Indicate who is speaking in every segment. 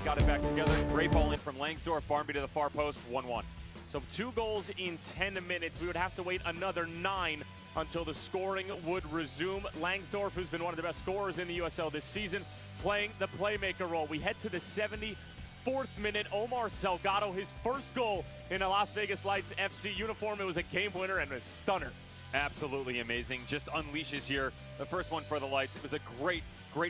Speaker 1: got it back together. Great ball in from Langsdorff. Barmby to the far post, 1-1. So 2 goals in 10 minutes. We would have to wait another 9 until the scoring would resume. Langsdorff, who's been one of the best scorers in the USL this season, playing the playmaker role. We head to the 74th minute. Omar Salgado, his first goal in a Las Vegas Lights FC uniform. It was a game winner and a stunner. Absolutely amazing. Just unleashes here. The first one for the Lights. It was a great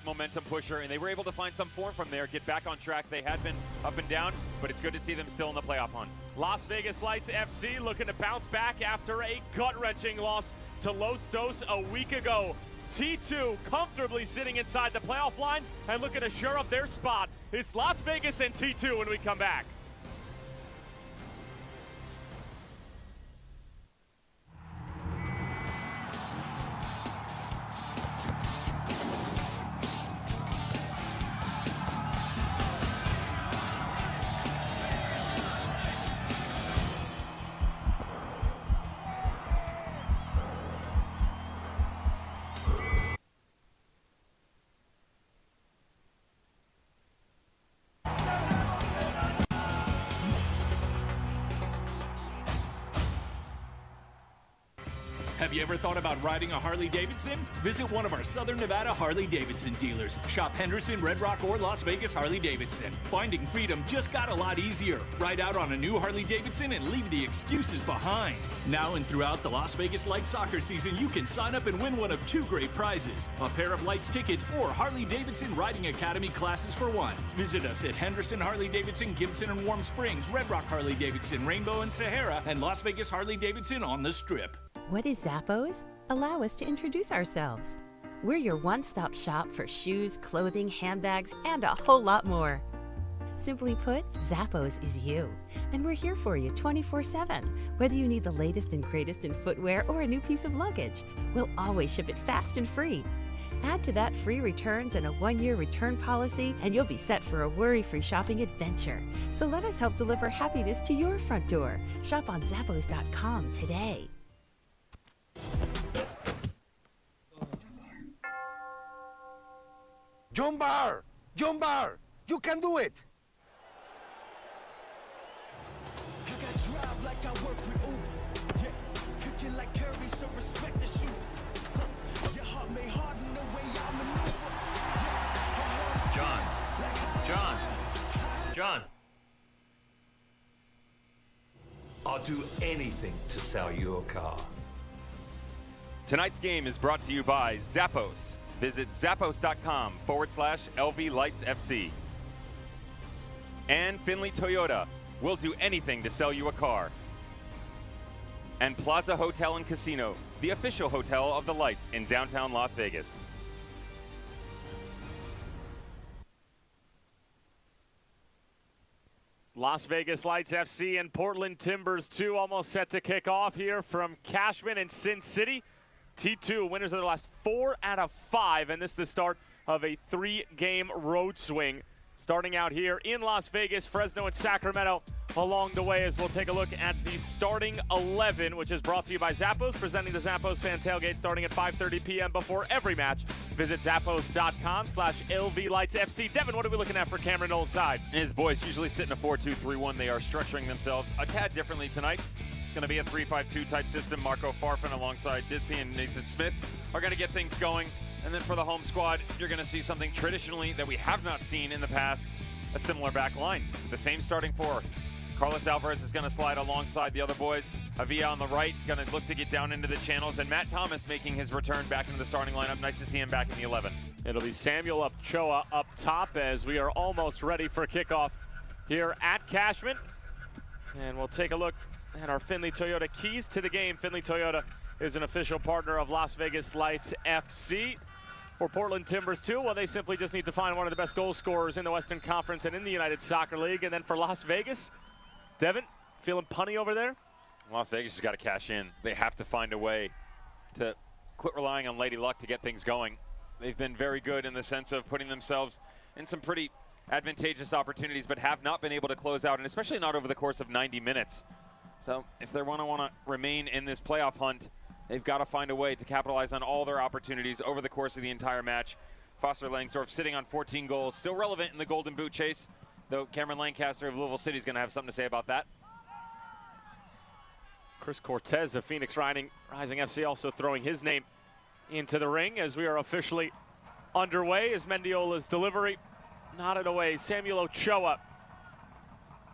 Speaker 1: momentum pusher, and they were able to find some form from there, get back on track. They had been up and down, but it's good to see them still in the playoff hunt. Las Vegas Lights FC looking to bounce back after a gut-wrenching loss to Los Dos a week ago. T2 comfortably sitting inside the playoff line and looking to shore up their spot. It's Las Vegas and T2 when we come back.
Speaker 2: Have you ever thought about riding a Harley-Davidson? Visit one of our Southern Nevada Harley-Davidson dealers. Shop Henderson, Red Rock, or Las Vegas Harley-Davidson. Finding freedom just got a lot easier. Ride out on a new Harley-Davidson and leave the excuses behind. Now and throughout the Las Vegas Lights soccer season, you can sign up and win one of 2 great prizes. A pair of Lights tickets or Harley-Davidson Riding Academy classes for 1. Visit us at Henderson Harley-Davidson, Gibson and Warm Springs, Red Rock Harley-Davidson, Rainbow and Sahara, and Las Vegas Harley-Davidson on the Strip.
Speaker 3: What is Zappos? Allow us to introduce ourselves. We're your one-stop shop for shoes, clothing, handbags, and a whole lot more. Simply put, Zappos is you, and we're here for you 24/7. Whether you need the latest and greatest in footwear or a new piece of luggage, we'll always ship it fast and free. Add to that free returns and a 1-year return policy, and you'll be set for a worry-free shopping adventure. So let us help deliver happiness to your front door. Shop on Zappos.com today.
Speaker 4: John Barr! John Barr! You can do it!
Speaker 5: I got drive like I work with Uber. Yeah, cooking like curry, so respect the shoot. Your heart may harden the way I maneuver.
Speaker 6: John. I'll do anything to sell you a car.
Speaker 1: Tonight's game is brought to you by Zappos. Visit zappos.com/LV Lights FC. And Finley Toyota. We'll do anything to sell you a car. And Plaza Hotel and Casino, the official hotel of the Lights in downtown Las Vegas. Las Vegas Lights FC and Portland Timbers 2 almost set to kick off here from Cashman and Sin City. T2 winners of their last 4 out of 5, and this is the start of a 3-game road swing. Starting out here in Las Vegas, Fresno and Sacramento along the way as we'll take a look at the starting 11, which is brought to you by Zappos, presenting the Zappos Fan Tailgate starting at 5:30 p.m. before every match. Visit zappos.com/LV Lights FC. Devin, what are we looking at for Cameron Knowles' side? His boys usually sit in a 4-2-3-1. They are structuring themselves a tad differently tonight. It's going to be a 3-5-2 type system. Marco Farfan alongside Disney and Nathan Smith are going to get things going. And then for the home squad, you're going to see something traditionally that we have not seen in the past, a similar back line. The same starting 4. Carlos Alvarez is going to slide alongside the other boys. Avila on the right, going to look to get down into the channels. And Matt Thomas making his return back into the starting lineup. Nice to see him back in the 11. It'll be Samuel Ochoa up top as we are almost ready for kickoff here at Cashman. And we'll take a look at our Finley Toyota keys to the game. Finley Toyota is an official partner of Las Vegas Lights FC. For Portland Timbers 2, well, they simply just need to find one of the best goal scorers in the Western Conference and in the United Soccer League. And then for Las Vegas, Devin, feeling punny over there? Las Vegas has got to cash in. They have to find a way to quit relying on Lady Luck to get things going. They've been very good in the sense of putting themselves in some pretty advantageous opportunities, but have not been able to close out, and especially not over the course of 90 minutes. So if they want to remain in this playoff hunt, they've got to find a way to capitalize on all their opportunities over the course of the entire match. Foster Langsdorff sitting on 14 goals, still relevant in the Golden Boot chase.
Speaker 7: though Cameron Lancaster of Louisville City is going to have something to say about that.
Speaker 1: Chris Cortez of Phoenix Rising FC also throwing his name into the ring as we are officially underway as Mendiola's delivery nodded away. Samuel Ochoa.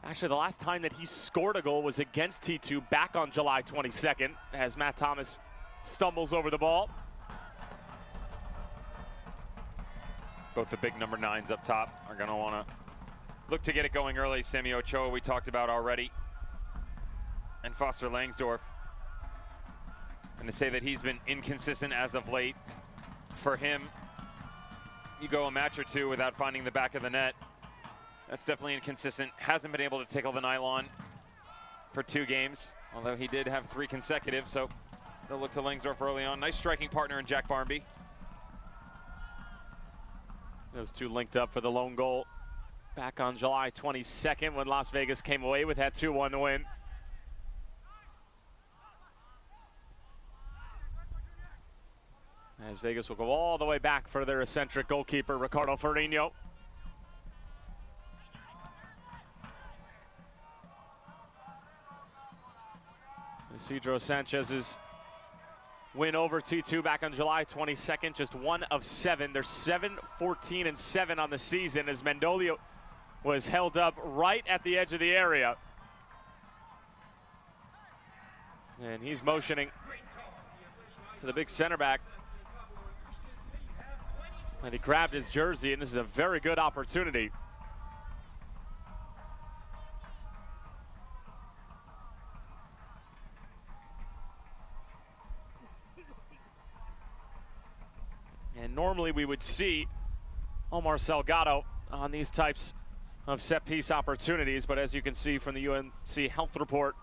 Speaker 1: Actually, the last time that he scored a goal was against T2 back on July 22nd as Matt Thomas stumbles over the ball.
Speaker 7: Both the big number 9s up top are going to want to look to get it going early. Sammy Ochoa, we talked about already, and Foster Langsdorff. And to say that he's been inconsistent as of late, for him, you go a match or two without finding the back of the net. That's definitely inconsistent. Hasn't been able to tickle the nylon for 2 games, although he did have 3 consecutive, so they'll look to Langsdorff early on. Nice striking partner in Jack Barmby.
Speaker 1: Those two linked up for the lone goal back on July 22nd when Las Vegas came away with that 2-1 win. As Vegas will go all the way back for their eccentric goalkeeper, Ricardo Ferrino. Isidro Sanchez's win over T2 back on July 22nd, just 1 of 7. They're 7-14-7 on the season as Mendolia was held up right at the edge of the area. And he's motioning to the big center back. And he grabbed his jersey, and this is a very good opportunity. And normally we would see Omar Salgado on these types of set-piece opportunities, but as you can see from the UMC Health Report,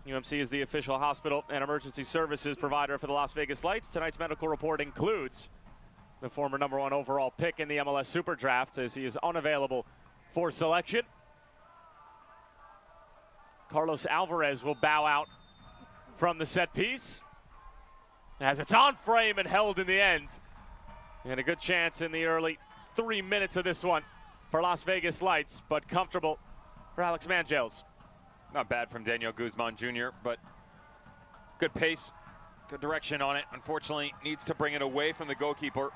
Speaker 1: UMC is the official hospital and emergency services provider for the Las Vegas Lights. Tonight's medical report includes the former #1 overall pick in the MLS Super Draft, as he is unavailable for selection. Carlos Alvarez will bow out from the set piece as it's on frame and held in the end. And a good chance in the early 3 minutes of this one for Las Vegas Lights, but comfortable for Alex Mangiels.
Speaker 7: Not bad from Daniel Guzman Jr., but good pace, good direction on it. Unfortunately, needs to bring it away from the goalkeeper.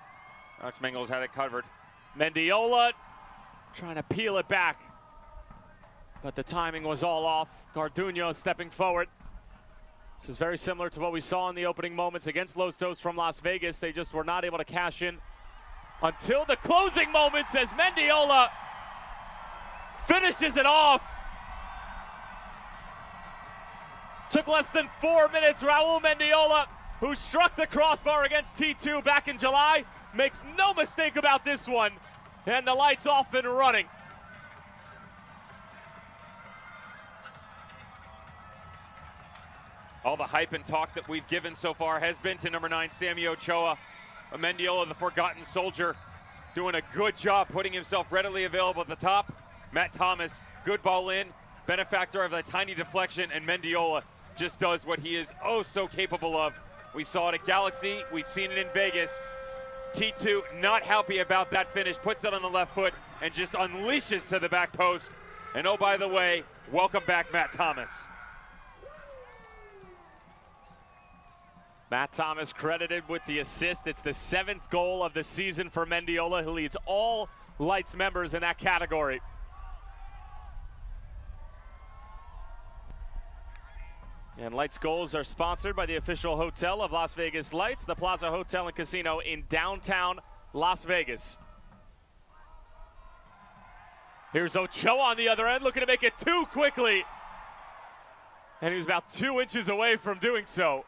Speaker 7: Alex Mangiels had it covered.
Speaker 1: Mendiola trying to peel it back, but the timing was all off. Garduño stepping forward. This is very similar to what we saw in the opening moments against Los Dos from Las Vegas. They just were not able to cash in until the closing moments as Mendiola finishes it off. Took less than 4 minutes. Raul Mendiola, who struck the crossbar against T2 back in July, makes no mistake about this one. And the Lights off and running.
Speaker 7: All the hype and talk that we've given so far has been to number 9, Sammy Ochoa. Mendiola, the forgotten soldier, doing a good job putting himself readily available at the top. Matt Thomas, good ball in, benefactor of a tiny deflection, and Mendiola just does what he is oh so capable of. We saw it at Galaxy, we've seen it in Vegas. T2 not happy about that finish, puts it on the left foot and just unleashes to the back post. And oh, by the way, welcome back Matt Thomas.
Speaker 1: Matt Thomas credited with the assist. It's the 7th goal of the season for Mendiola, who leads all Lights members in that category. And Lights goals are sponsored by the official hotel of Las Vegas Lights, the Plaza Hotel and Casino in downtown Las Vegas. Here's Ochoa on the other end, looking to make it 2 quickly. And he was about 2 inches away from doing so.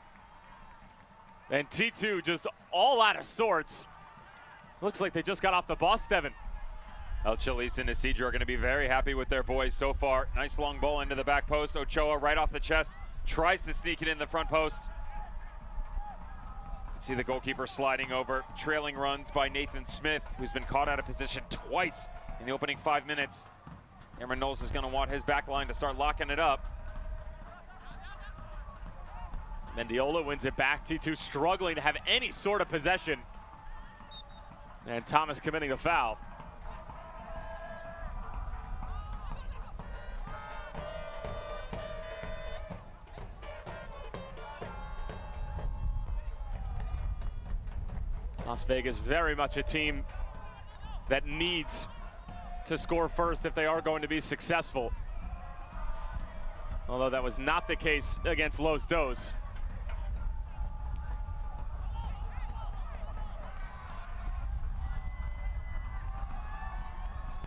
Speaker 1: And T2 just all out of sorts. Looks like they just got off the bus, Devin.
Speaker 7: El Chalice and Isidro are going to be very happy with their boys so far. Nice long ball into the back post. Ochoa right off the chest. Tries to sneak it in the front post. See the goalkeeper sliding over. Trailing runs by Nathan Smith, who's been caught out of position twice in the opening 5 minutes. Cameron Knowles is going to want his back line to start locking it up.
Speaker 1: Mendiola wins it back. T2 struggling to have any sort of possession. And Thomas committing a foul. Las Vegas very much a team that needs to score first if they are going to be successful. Although that was not the case against Los Dos.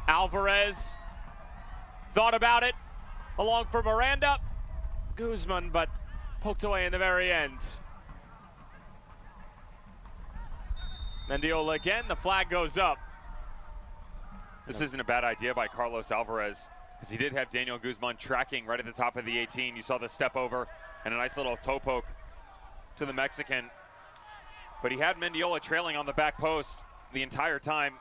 Speaker 1: Alvarez thought about it, along for Miranda. Guzman, but poked away in the very end. Mendiola again, the flag goes up.
Speaker 7: This isn't a bad idea by Carlos Alvarez, because he did have Daniel Guzman tracking right at the top of the 18. You saw the step over and a nice little toe poke to the Mexican. But he had Mendiola trailing on the back post the entire time.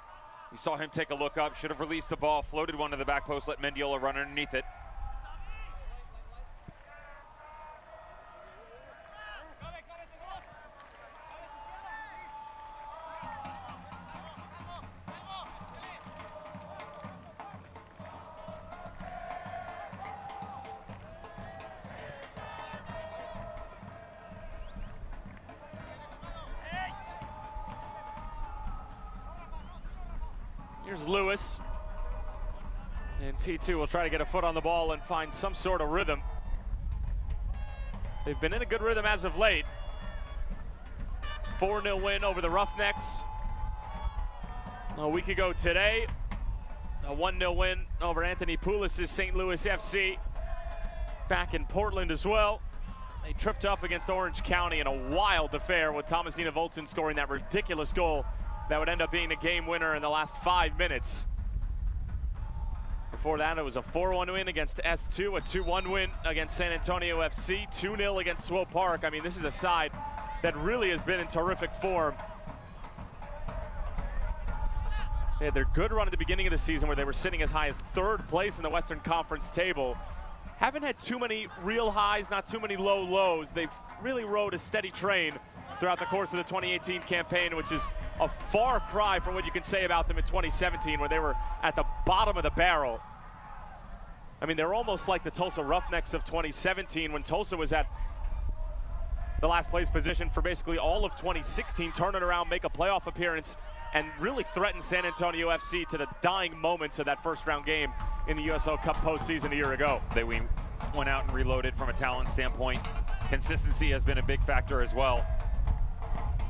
Speaker 7: You saw him take a look up, should have released the ball, floated one to the back post, let Mendiola run underneath it.
Speaker 1: Here's Lewis. And T2 will try to get a foot on the ball and find some sort of rhythm. They've been in a good rhythm as of late. 4-0 win over the Roughnecks a week ago today. A 1-0 win over Anthony Poulos' St. Louis FC back in Portland as well. They tripped up against Orange County in a wild affair with Thomasina Volton scoring that ridiculous goal that would end up being the game winner in the last 5 minutes. Before that, it was a 4-1 win against S2, a 2-1 win against San Antonio FC, 2-0 against Swope Park. I mean, this is a side that really has been in terrific form. They had their good run at the beginning of the season where they were sitting as high as 3rd place in the Western Conference table. Haven't had too many real highs, not too many low lows. They've really rode a steady train throughout the course of the 2018 campaign, which is a far cry from what you can say about them in 2017, where they were at the bottom of the barrel. I mean, they're almost like the Tulsa Roughnecks of 2017, when Tulsa was at the last place position for basically all of 2016, turn it around, make a playoff appearance, and really threaten San Antonio FC to the dying moments of that first round game in the USL Cup postseason a year ago.
Speaker 7: They went out and reloaded from a talent standpoint. Consistency has been a big factor as well.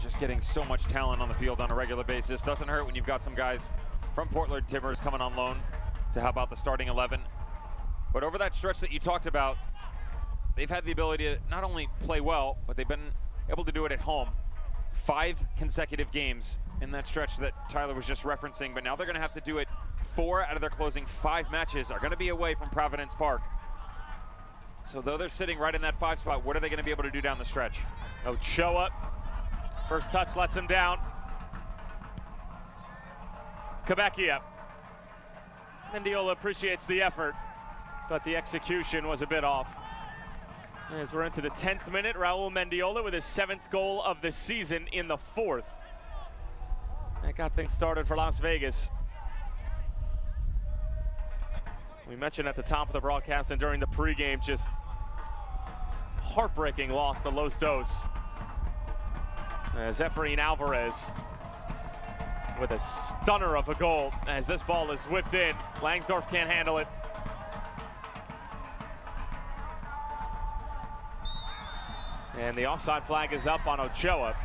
Speaker 7: Just getting so much talent on the field on a regular basis doesn't hurt when you've got some guys from Portland Timbers coming on loan to help out the starting 11. But over that stretch that you talked about, they've had the ability to not only play well, but they've been able to do it at home. 5 consecutive games in that stretch that Tyler was just referencing, but now they're going to have to do it 4 out of their closing 5 matches are going to be away from Providence Park. So though they're sitting right in that 5 spot, what are they going to be able to do down the stretch?
Speaker 1: Ochoa. First touch lets him down. Quebecia. Mendiola appreciates the effort, but the execution was a bit off. As we're into the 10th minute, Raul Mendiola with his 7th goal of the season in the 4th. That got things started for Las Vegas. We mentioned at the top of the broadcast and during the pregame, just heartbreaking loss to Los Dos. As Efrain Alvarez with a stunner of a goal as this ball is whipped in. Langsdorf can't handle it. And the offside flag is up on Ochoa.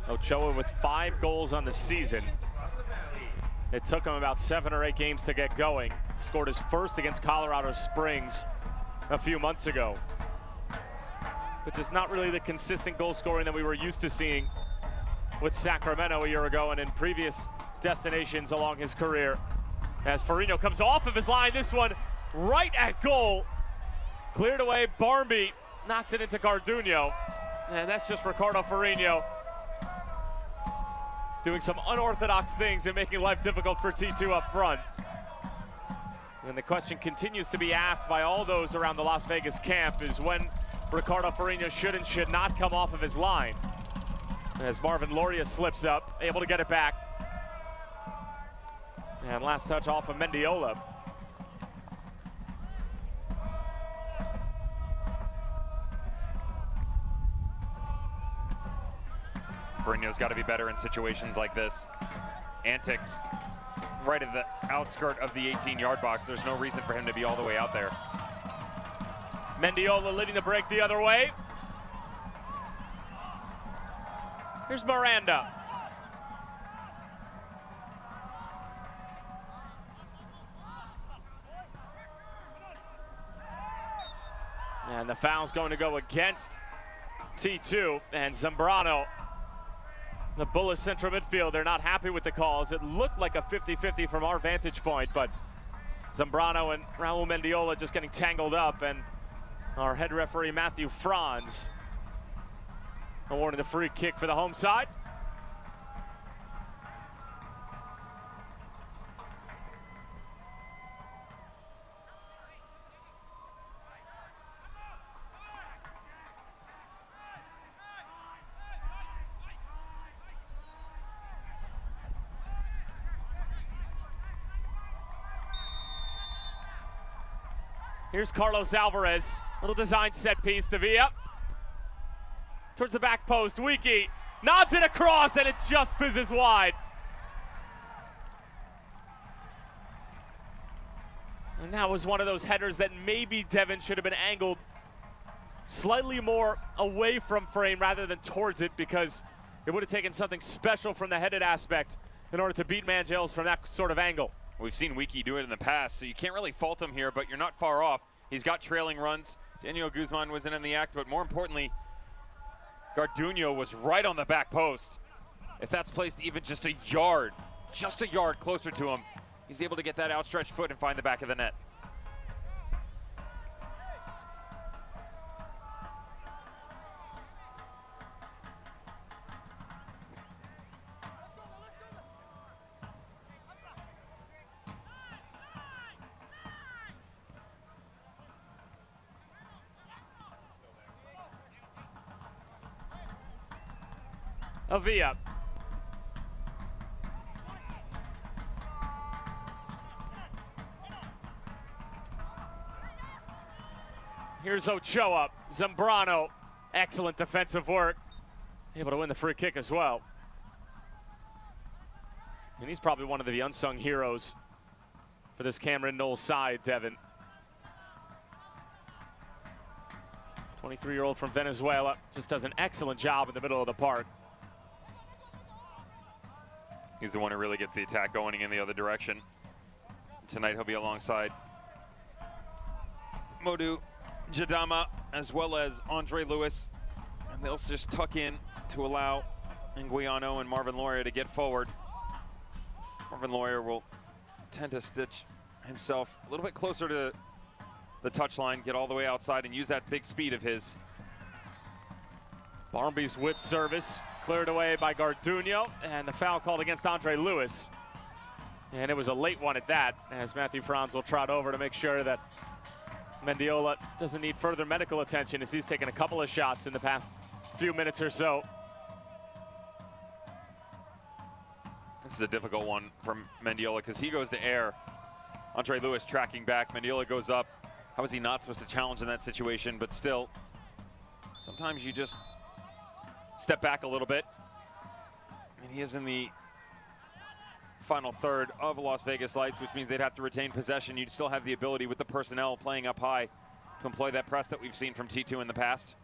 Speaker 1: Ochoa with 5 goals on the season. It took him about 7 or 8 games to get going. Scored his first against Colorado Springs a few months ago. But just not really the consistent goal scoring that we were used to seeing with Sacramento a year ago and in previous destinations along his career. As Farino comes off of his line, this one right at goal. Cleared away, Barmby knocks it into Garduño. And that's just Ricardo Farino doing some unorthodox things and making life difficult for T2 up front. And the question continues to be asked by all those around the Las Vegas camp is when Ricardo Farino should and should not come off of his line. As Marvin Loria slips up, able to get it back. And last touch off of Mendiola.
Speaker 7: Ferrigno's got to be better in situations like this. Antics right at the outskirt of the 18-yard box. There's no reason for him to be all the way out there.
Speaker 1: Mendiola leading the break the other way. Here's Miranda. And the foul's going to go against T2 and Zambrano. The bullish central midfield, they're not happy with the calls. It looked like a 50-50 from our vantage point, but Zambrano and Raul Mendiola just getting tangled up, and our head referee, Matthew Franz, awarding the free kick for the home side. Here's Carlos Alvarez, little design set piece to Villa. Towards the back post, Wiki nods it across and it just fizzes wide. And that was one of those headers that maybe Devin should have been angled slightly more away from frame rather than towards it, because it would have taken something special from the headed aspect in order to beat Manjels from that sort of angle.
Speaker 7: We've seen Wiki do it in the past, so you can't really fault him here, but you're not far off. He's got trailing runs. Daniel Guzman wasn't in the act, but more importantly, Garduño was right on the back post. If that's placed even just a yard closer to him, he's able to get that outstretched foot and find the back of the net.
Speaker 1: Avia. Here's Ochoa. Zambrano, excellent defensive work. Able to win the free kick as well. And he's probably one of the unsung heroes for this Cameron Knowles side, Devin. 23-year-old from Venezuela just does an excellent job in the middle of the park.
Speaker 7: He's the one who really gets the attack going in the other direction. Tonight he'll be alongside Modou Jadama as well as Andre Lewis. And they'll just tuck in to allow Nguiano and Marvin Loyer to get forward. Marvin Loyer will tend to stitch himself a little bit closer to the touchline, get all the way outside and use that big speed of his.
Speaker 1: Barmby's whip service cleared away by Garduño, and the foul called against Andre Lewis. And it was a late one at that, as Matthew Franz will trot over to make sure that Mendiola doesn't need further medical attention, as he's taken a couple of shots in the past few minutes or so.
Speaker 7: This is a difficult one from Mendiola because he goes to air. Andre Lewis tracking back. Mendiola goes up. How is he not supposed to challenge in that situation? But still, sometimes you just step back a little bit. And he is in the final third of Las Vegas Lights, which means they'd have to retain possession. You'd still have the ability with the personnel playing up high to employ that press that we've seen from T2 in the past.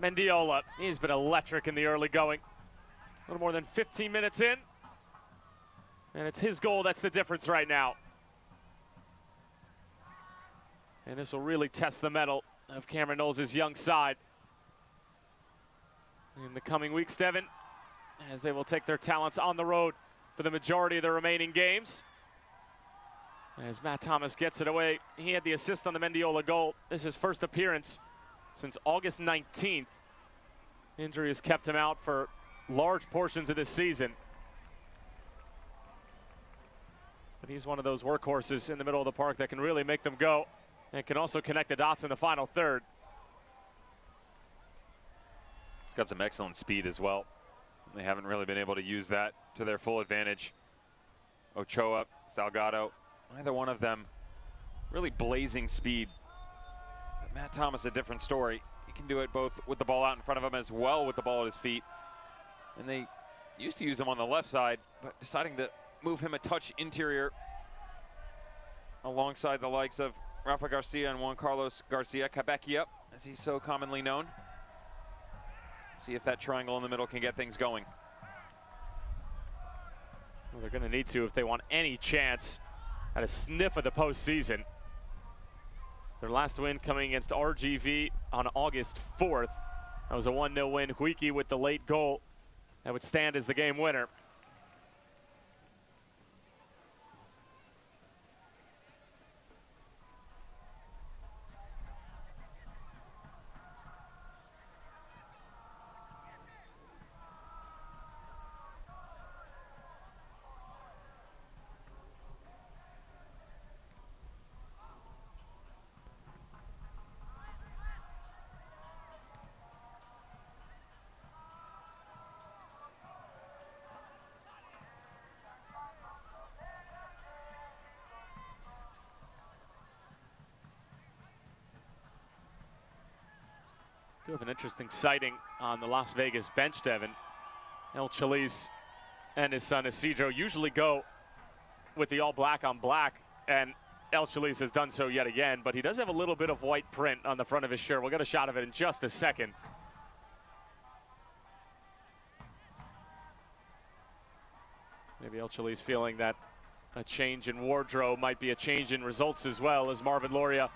Speaker 1: Mendiola, he's been electric in the early going. A little more than 15 minutes in. And it's his goal that's the difference right now. And this will really test the mettle of Cameron Knowles' young side in the coming weeks, Devin, as they will take their talents on the road for the majority of the remaining games. As Matt Thomas gets it away, he had the assist on the Mendiola goal. This is his first appearance since August 19th. Injury has kept him out for large portions of this season. But he's one of those workhorses in the middle of the park that can really make them go and can also connect the dots in the final third.
Speaker 7: He's got some excellent speed as well. They haven't really been able to use that to their full advantage. Ochoa, Salgado, neither one of them really blazing speed. But Matt Thomas, a different story. He can do it both with the ball out in front of him as well with the ball at his feet. And they used to use him on the left side, but deciding to move him a touch interior alongside the likes of Rafa Garcia and Juan Carlos Garcia, Cabecchia, as he's so commonly known. See if that triangle in the middle can get things going.
Speaker 1: Well, they're going to need to if they want any chance at a sniff of the postseason. Their last win coming against RGV on August 4th. That was a 1-0 win. Huiki with the late goal. That would stand as the game winner. Do have an interesting sighting on the Las Vegas bench, Devin. El Chalice and his son Isidro usually go with the all black on black, and El Chalice has done so yet again, but he does have a little bit of white print on the front of his shirt. We'll get a shot of it in just a second. Maybe El Chalice feeling that a change in wardrobe might be a change in results as well, as Marvin Loria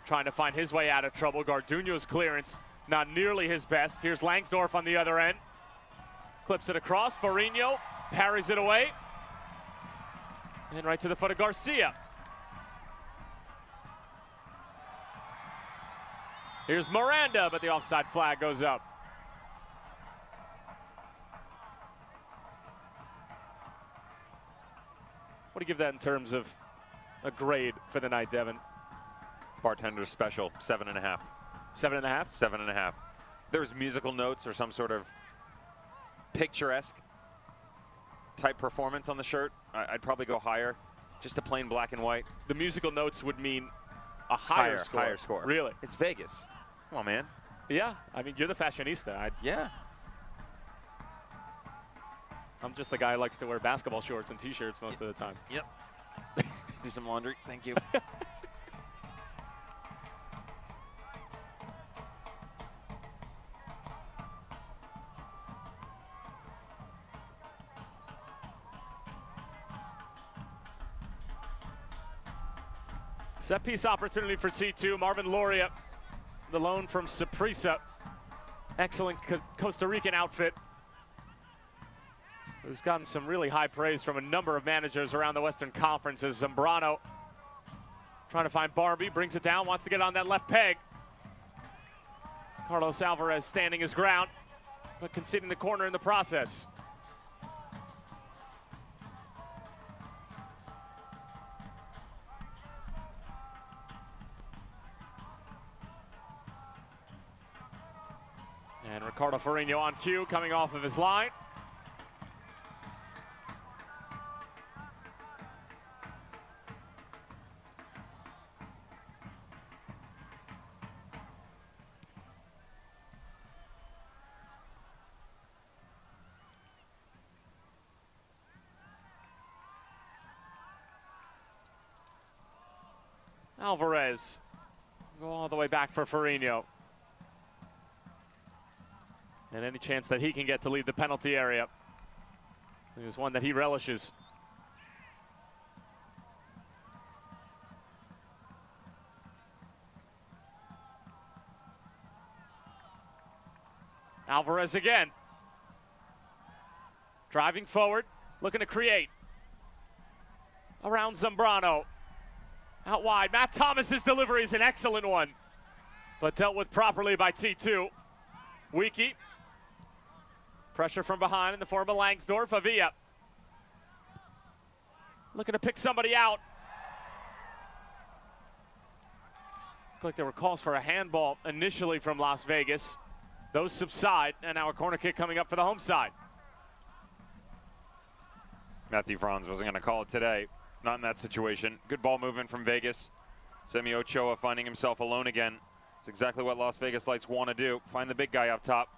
Speaker 1: trying to find his way out of trouble. Garduno's clearance not nearly his best. Here's Langsdorff on the other end. Clips it across. Farinho parries it away. And right to the foot of Garcia. Here's Miranda, but the offside flag goes up. What do you give that in terms of a grade for the night, Devin?
Speaker 7: Bartender's special, 7.5.
Speaker 1: 7.5?
Speaker 7: 7.5. If there was musical notes or some sort of picturesque type performance on the shirt, I'd probably go higher. Just a plain black and white.
Speaker 1: The musical notes would mean a higher score.
Speaker 7: Higher score.
Speaker 1: Really?
Speaker 7: It's Vegas. Come on, man.
Speaker 1: Yeah. I mean, you're the fashionista.
Speaker 7: Yeah.
Speaker 1: I'm just the guy who likes to wear basketball shorts and T-shirts most of the time.
Speaker 7: Yep. Do some laundry. Thank you.
Speaker 1: Set piece opportunity for T2. Marvin Loria, the loan from Saprissa. Excellent Costa Rican outfit, who's gotten some really high praise from a number of managers around the Western Conference. As Zambrano trying to find Barbie, brings it down, wants to get on that left peg. Carlos Alvarez standing his ground, but conceding the corner in the process. And Ricardo Farinho on cue, coming off of his line. Alvarez go all the way back for Farinho. And any chance that he can get to leave the penalty area is one that he relishes. Alvarez again. Driving forward, looking to create. Around Zambrano. Out wide. Matt Thomas's delivery is an excellent one, but dealt with properly by T2. Huiki. Pressure from behind in the form of Langsdorff. Avila looking to pick somebody out. Looked like there were calls for a handball initially from Las Vegas. Those subside, and now a corner kick coming up for the home side.
Speaker 7: Matthew Franz wasn't going to call it today. Not in that situation. Good ball movement from Vegas. Semi Ochoa finding himself alone again. It's exactly what Las Vegas Lights want to do. Find the big guy up top.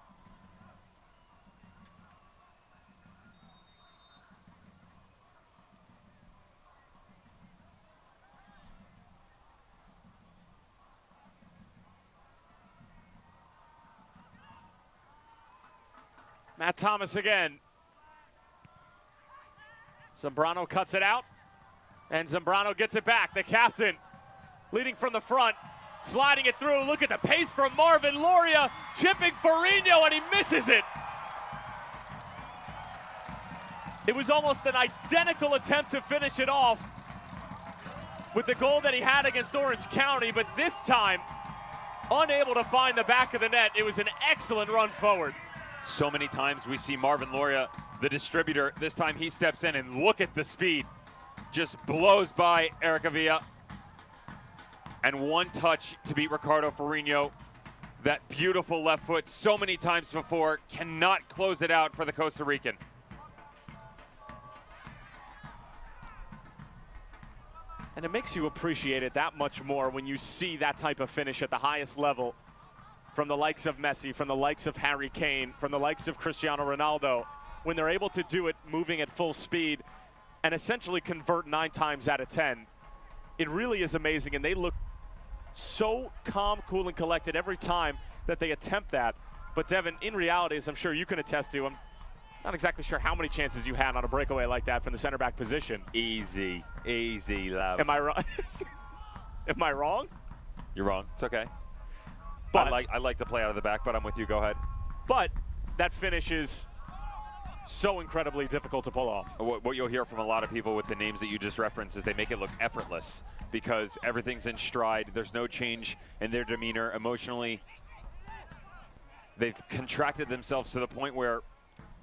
Speaker 1: Matt Thomas again. Zambrano cuts it out, and Zambrano gets it back. The captain leading from the front, sliding it through. Look at the pace from Marvin Loria, chipping Forinho, and he misses it. It was almost an identical attempt to finish it off with the goal that he had against Orange County, but this time, unable to find the back of the net. It was an excellent run forward.
Speaker 7: So many times we see Marvin Loria, the distributor. This time he steps in, and look at the speed. Just blows by Eric Avila. And one touch to beat Ricardo Forinho. That beautiful left foot so many times before. Cannot close it out for the Costa Rican.
Speaker 1: And it makes you appreciate it that much more when you see that type of finish at the highest level from the likes of Messi, from the likes of Harry Kane, from the likes of Cristiano Ronaldo, when they're able to do it moving at full speed and essentially convert 9 times out of 10. It really is amazing, and they look so calm, cool, and collected every time that they attempt that. But Devin, in reality, as I'm sure you can attest to, I'm not exactly sure how many chances you had on a breakaway like that from the center back position.
Speaker 7: Easy, love.
Speaker 1: Am I wrong? Am I wrong?
Speaker 7: You're wrong. It's okay.
Speaker 1: But
Speaker 7: I like to play out of the back, but I'm with you. Go ahead.
Speaker 1: But that finish is so incredibly difficult to pull off.
Speaker 7: What you'll hear from a lot of people with the names that you just referenced is they make it look effortless because everything's in stride. There's no change in their demeanor emotionally. They've contracted themselves to the point where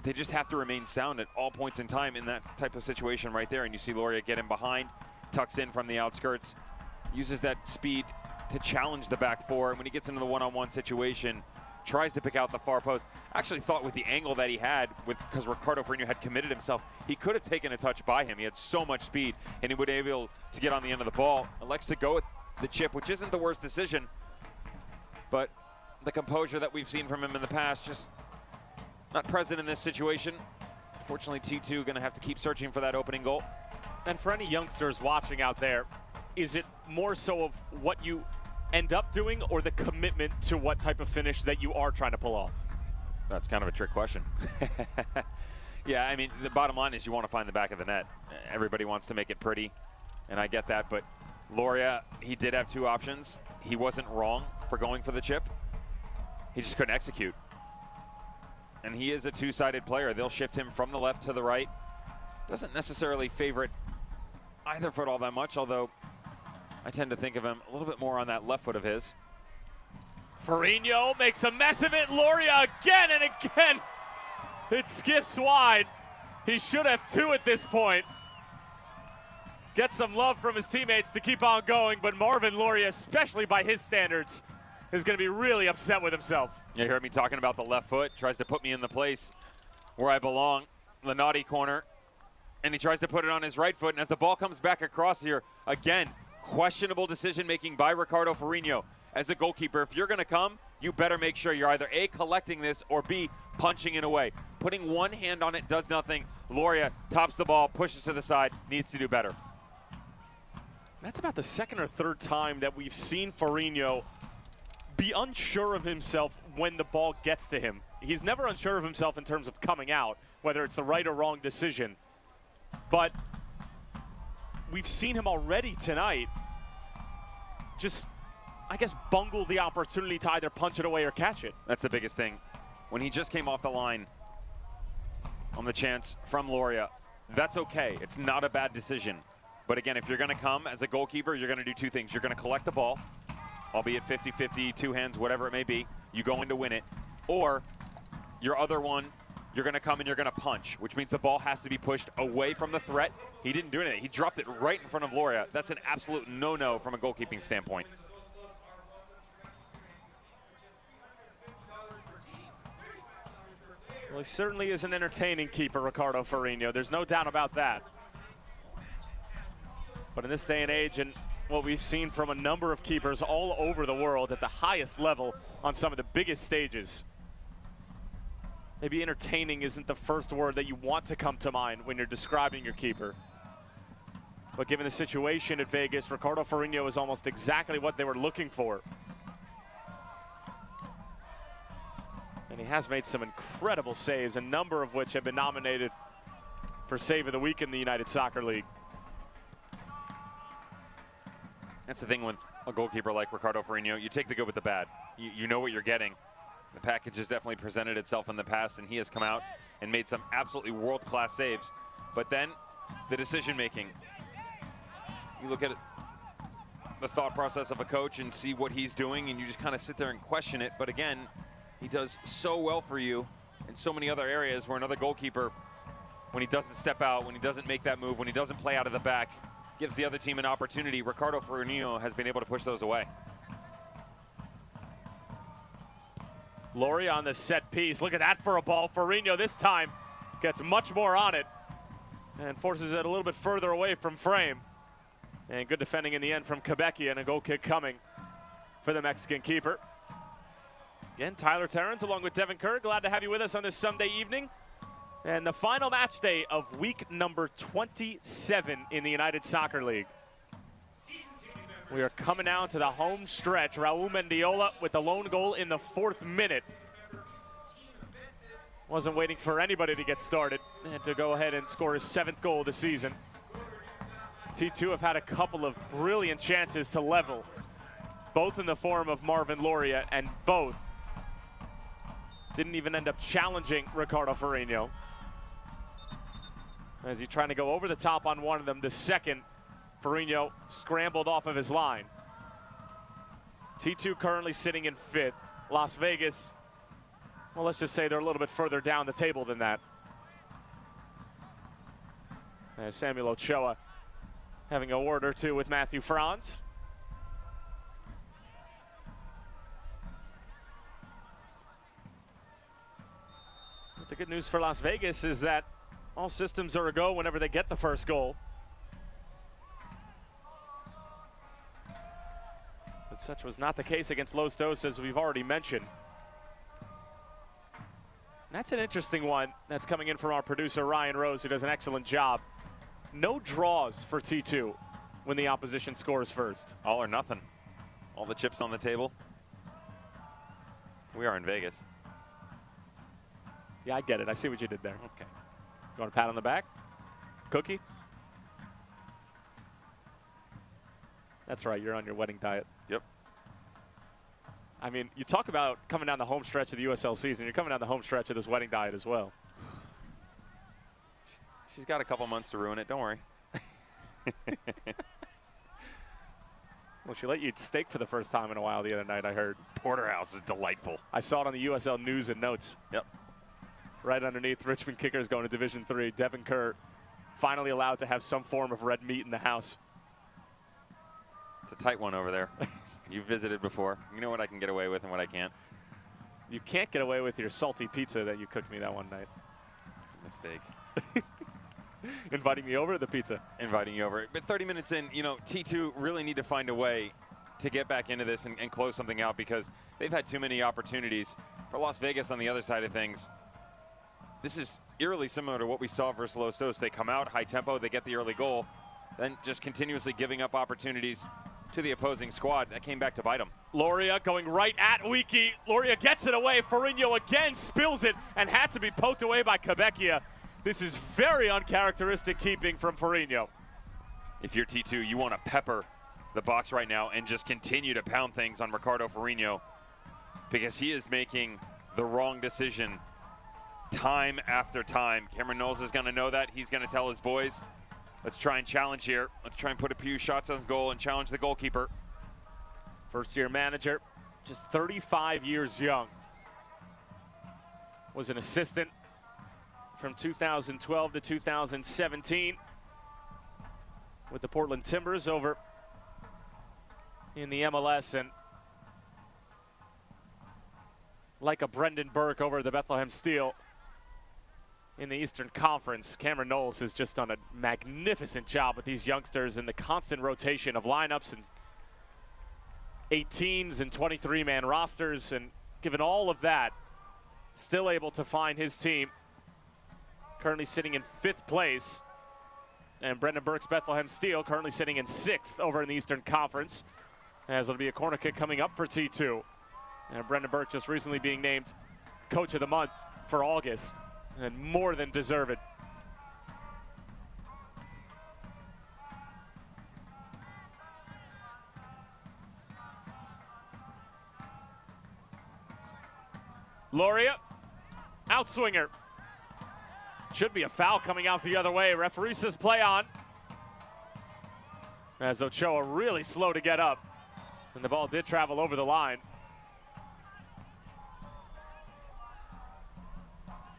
Speaker 7: they just have to remain sound at all points in time in that type of situation right there. And you see Loria get in behind, tucks in from the outskirts, uses that speed to challenge the back four, and when he gets into the one-on-one situation, tries to pick out the far post. Actually thought with the angle that he had, because Ricardo Forinho had committed himself, he could have taken a touch by him. He had so much speed, and he would be able to get on the end of the ball. Elects to go with the chip, which isn't the worst decision, but the composure that we've seen from him in the past, just not present in this situation. Fortunately, T2 going to have to keep searching for that opening goal.
Speaker 1: And for any youngsters watching out there, is it more so of what you end up doing or the commitment to what type of finish that you are trying to pull off?
Speaker 7: That's kind of a trick question. Yeah, I mean, the bottom line is you want to find the back of the net. Everybody wants to make it pretty, and I get that, but Loria, he did have 2 options. He wasn't wrong for going for the chip. He just couldn't execute. And he is a 2-sided player. They'll shift him from the left to the right. Doesn't necessarily favorite either foot all that much, although I tend to think of him a little bit more on that left foot of his.
Speaker 1: Forinho makes a mess of it. Loria again and again. It skips wide. He should have 2 at this point. Gets some love from his teammates to keep on going, but Marvin Loria, especially by his standards, is going to be really upset with himself.
Speaker 7: You heard me talking about the left foot. Tries to put me in the place where I belong, the naughty corner. And he tries to put it on his right foot. And as the ball comes back across here, again, questionable decision-making by Ricardo Forinho. As the goalkeeper, if you're going to come, you better make sure you're either A, collecting this, or B, punching it away. Putting one hand on it does nothing. Loria tops the ball, pushes to the side, needs to do better.
Speaker 1: That's about the 2nd or 3rd time that we've seen Forinho be unsure of himself when the ball gets to him. He's never unsure of himself in terms of coming out, whether it's the right or wrong decision. But we've seen him already tonight just, I guess, bungle the opportunity to either punch it away or catch it.
Speaker 7: That's the biggest thing. When he just came off the line on the chance from Loria, that's okay. It's not a bad decision. But again, if you're going to come as a goalkeeper, you're going to do 2 things. You're going to collect the ball, albeit 50-50, 2 hands, whatever it may be. You go in to win it. Or your other one, you're going to come and you're going to punch, which means the ball has to be pushed away from the threat. He didn't do anything. He dropped it right in front of Loria. That's an absolute no-no from a goalkeeping standpoint.
Speaker 1: Well, he certainly is an entertaining keeper, Ricardo Ferrigno. There's no doubt about that. But in this day and age, and what we've seen from a number of keepers all over the world at the highest level on some of the biggest stages, maybe entertaining isn't the first word that you want to come to mind when you're describing your keeper. But given the situation at Vegas, Ricardo Ferrigno is almost exactly what they were looking for. And he has made some incredible saves, a number of which have been nominated for Save of the Week in the United Soccer League.
Speaker 7: That's the thing with a goalkeeper like Ricardo Ferrigno. You take the good with the bad. You know what you're getting. The package has definitely presented itself in the past, and he has come out and made some absolutely world-class saves. But then the decision-making. You look at the thought process of a coach and see what he's doing, and you just kind of sit there and question it. But again, he does so well for you in so many other areas where another goalkeeper, when he doesn't step out, when he doesn't make that move, when he doesn't play out of the back, gives the other team an opportunity. Ricardo Ferrigno has been able to push those away.
Speaker 1: Loria on the set piece. Look at that for a ball. Ferrigno this time gets much more on it and forces it a little bit further away from frame. And good defending in the end from Quebecia, and a goal kick coming for the Mexican keeper. Again, Tyler Terrence along with Devin Kerr. Glad to have you with us on this Sunday evening. And the final match day of week number 27 in the United Soccer League. We are coming down to the home stretch. Raul Mendiola with the lone goal in the 4th minute. Wasn't waiting for anybody to get started and to go ahead and score his 7th goal of the season. T2 have had a couple of brilliant chances to level, both in the form of Marvin Loria, and both didn't even end up challenging Ricardo Ferrigno. As he's trying to go over the top on one of them, the second, Ferrigno scrambled off of his line. T2 currently sitting in 5th. Las Vegas, well, let's just say they're a little bit further down the table than that. As Samuel Ochoa having a word or two with Matthew Franz. But the good news for Las Vegas is that all systems are a go whenever they get the first goal. But such was not the case against Los Dos, as we've already mentioned. And that's an interesting one that's coming in from our producer, Ryan Rose, who does an excellent job. No draws for T2 when the opposition scores first.
Speaker 7: All or nothing. All the chips on the table. We are in Vegas.
Speaker 1: Yeah, I get it. I see what you did there.
Speaker 7: Okay.
Speaker 1: You want a pat on the back? Cookie? That's right, you're on your wedding diet.
Speaker 7: Yep.
Speaker 1: I mean, you talk about coming down the home stretch of the USL season. You're coming down the home stretch of this wedding diet as well.
Speaker 7: She's got a couple months to ruin it. Don't worry.
Speaker 1: Well, she let you eat steak for the first time in a while the other night, I heard.
Speaker 7: Porterhouse is delightful.
Speaker 1: I saw it on the USL News and Notes.
Speaker 7: Yep.
Speaker 1: Right underneath Richmond Kickers going to Division III. Devin Kerr finally allowed to have some form of red meat in the house.
Speaker 7: It's a tight one over there. You've visited before. You know what I can get away with and what I can't.
Speaker 1: You can't get away with your salty pizza that you cooked me that one night.
Speaker 7: It's a mistake.
Speaker 1: Inviting me over to the pizza.
Speaker 7: Inviting you over. But 30 minutes in, you know, T2 really need to find a way to get back into this and close something out, because they've had too many opportunities. For Las Vegas on the other side of things, this is eerily similar to what we saw versus Los Dos. They come out high tempo, they get the early goal, then just continuously giving up opportunities to the opposing squad. That came back to bite them.
Speaker 1: Loria going right at Wiki. Loria gets it away. Ferrigno again spills it and had to be poked away by Quebecia. This is very uncharacteristic keeping from Ferrigno.
Speaker 7: If you're T2, you want to pepper the box right now and just continue to pound things on Ricardo Ferrigno, because he is making the wrong decision time after time. Cameron Knowles is going to know that. He's going to tell his boys, let's try and challenge here. Let's try and put a few shots on goal and challenge the goalkeeper.
Speaker 1: First-year manager, just 35 years young. Was an assistant from 2012 to 2017 with the Portland Timbers over in the MLS, and like a Brendan Burke over the Bethlehem Steel in the Eastern Conference, Cameron Knowles has just done a magnificent job with these youngsters and the constant rotation of lineups and 18s and 23-man rosters, and given all of that, still able to find his team currently sitting in 5th place, and Brendan Burke's Bethlehem Steel currently sitting in 6th over in the Eastern Conference, as it'll be a corner kick coming up for T2. And Brendan Burke just recently being named Coach of the Month for August, and more than deserved. Loria, outswinger. Should be a foul coming out the other way. Referee says play on. As Ochoa really slow to get up, and the ball did travel over the line.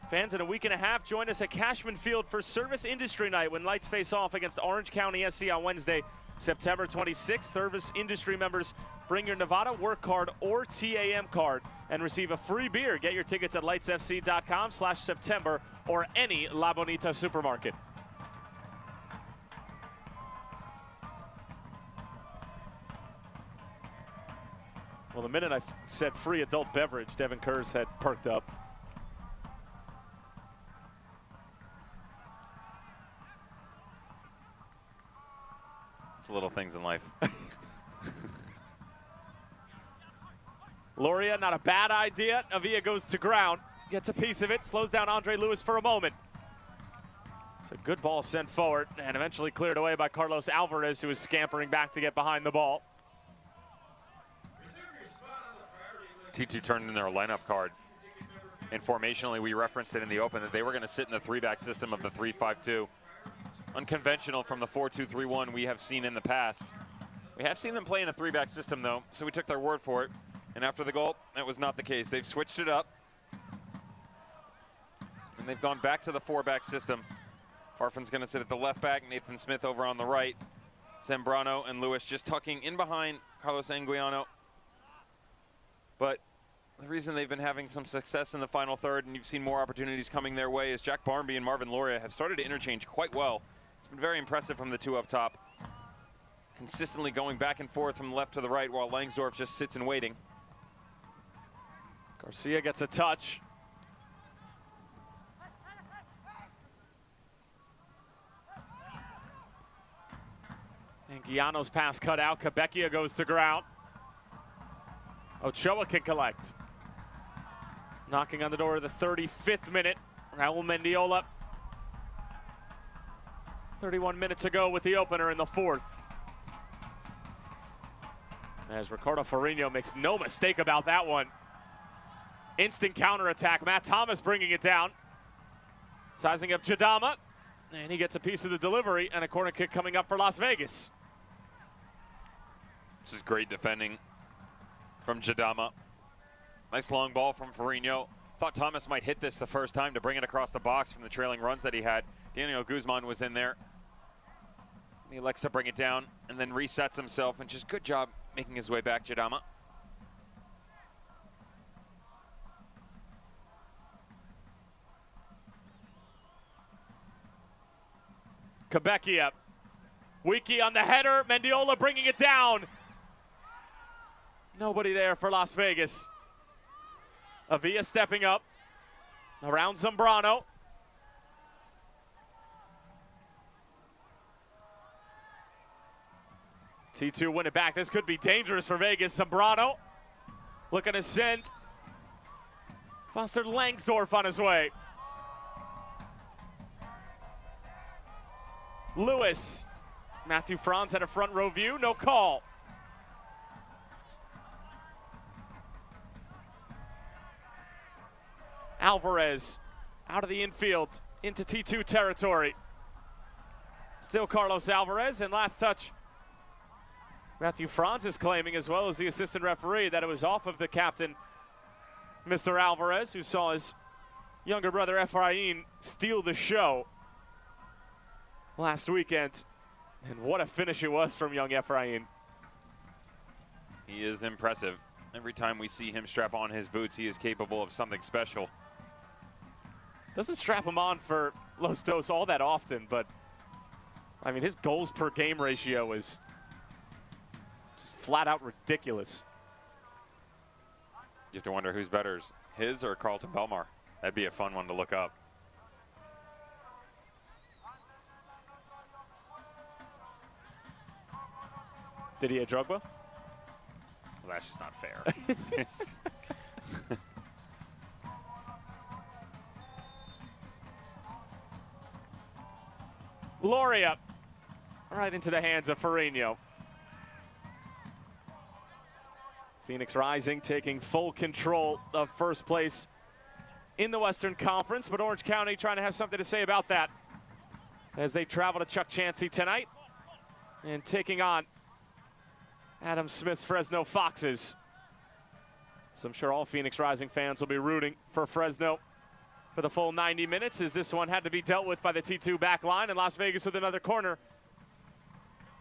Speaker 1: Fans, in a week and a half, join us at Cashman Field for Service Industry Night when Lights face off against Orange County SC on Wednesday, September 26th. Service Industry members bring your Nevada work card or TAM card and receive a free beer. Get your tickets at lightsfc.com/September or any La Bonita supermarket. Well, the minute I said free adult beverage, Devin Kerr's head perked up.
Speaker 7: Little things in life.
Speaker 1: Loria, not a bad idea. Avia goes to ground, gets a piece of it, slows down Andre Lewis for a moment. It's a good ball sent forward and eventually cleared away by Carlos Alvarez, who was scampering back to get behind the ball.
Speaker 7: T2 turned in their lineup card. And formationally, we referenced it in the open that they were going to sit in the 3-back system of the 3-5-2. Unconventional from the 4-2-3-1 we have seen in the past. We have seen them play in a 3-back system, though, so we took their word for it. And after the goal, that was not the case. They've switched it up, and they've gone back to the 4-back system. Farfan's going to sit at the left back, Nathan Smith over on the right, Zambrano and Lewis just tucking in behind Carlos Anguiano. But the reason they've been having some success in the final third, and you've seen more opportunities coming their way, is Jack Barmby and Marvin Loria have started to interchange quite well. It's been very impressive from the two up top. Consistently going back and forth from left to the right while Langsdorf just sits and waiting.
Speaker 1: Garcia gets a touch. And Guiano's pass cut out. Cabecchia goes to ground. Ochoa can collect. Knocking on the door of the 35th minute, Raul Mendiola. 31 minutes ago with the opener in the 4th. As Ricardo Farinho makes no mistake about that one. Instant counterattack. Matt Thomas bringing it down. Sizing up Jadama. And he gets a piece of the delivery and a corner kick coming up for Las Vegas.
Speaker 7: This is great defending from Jadama. Nice long ball from Farinho. Thought Thomas might hit this the first time to bring it across the box from the trailing runs that he had. Daniel Guzman was in there. He likes to bring it down and then resets himself, and just good job making his way back, Jadama.
Speaker 1: Cabecchia. Wiki on the header. Mendiola bringing it down. Nobody there for Las Vegas. Avia stepping up. Around Zambrano. T2 win it back. This could be dangerous for Vegas. Zambrano looking to send Foster Langsdorf on his way. Lewis. Matthew Franz had a front row view. No call. Alvarez out of the infield into T2 territory. Still Carlos Alvarez, and last touch. Matthew Franz is claiming, as well as the assistant referee, that it was off of the captain, Mr. Alvarez, who saw his younger brother Efrain steal the show last weekend. And what a finish it was from young Efrain.
Speaker 7: He is impressive. Every time we see him strap on his boots, he is capable of something special.
Speaker 1: Doesn't strap him on for Los Dos all that often, but I mean, his goals per game ratio is just flat out ridiculous.
Speaker 7: You have to wonder who's better, his or Carlton Belmar. That'd be a fun one to look up.
Speaker 1: Didier Drogba?
Speaker 7: Well, that's just not fair.
Speaker 1: Loria right into the hands of Ferrigno. Phoenix Rising taking full control of first place in the Western Conference, but Orange County trying to have something to say about that as they travel to Chuck Chansey tonight and taking on Adam Smith's Fresno Foxes. So I'm sure all Phoenix Rising fans will be rooting for Fresno for the full 90 minutes, as this one had to be dealt with by the T2 back line, and Las Vegas with another corner.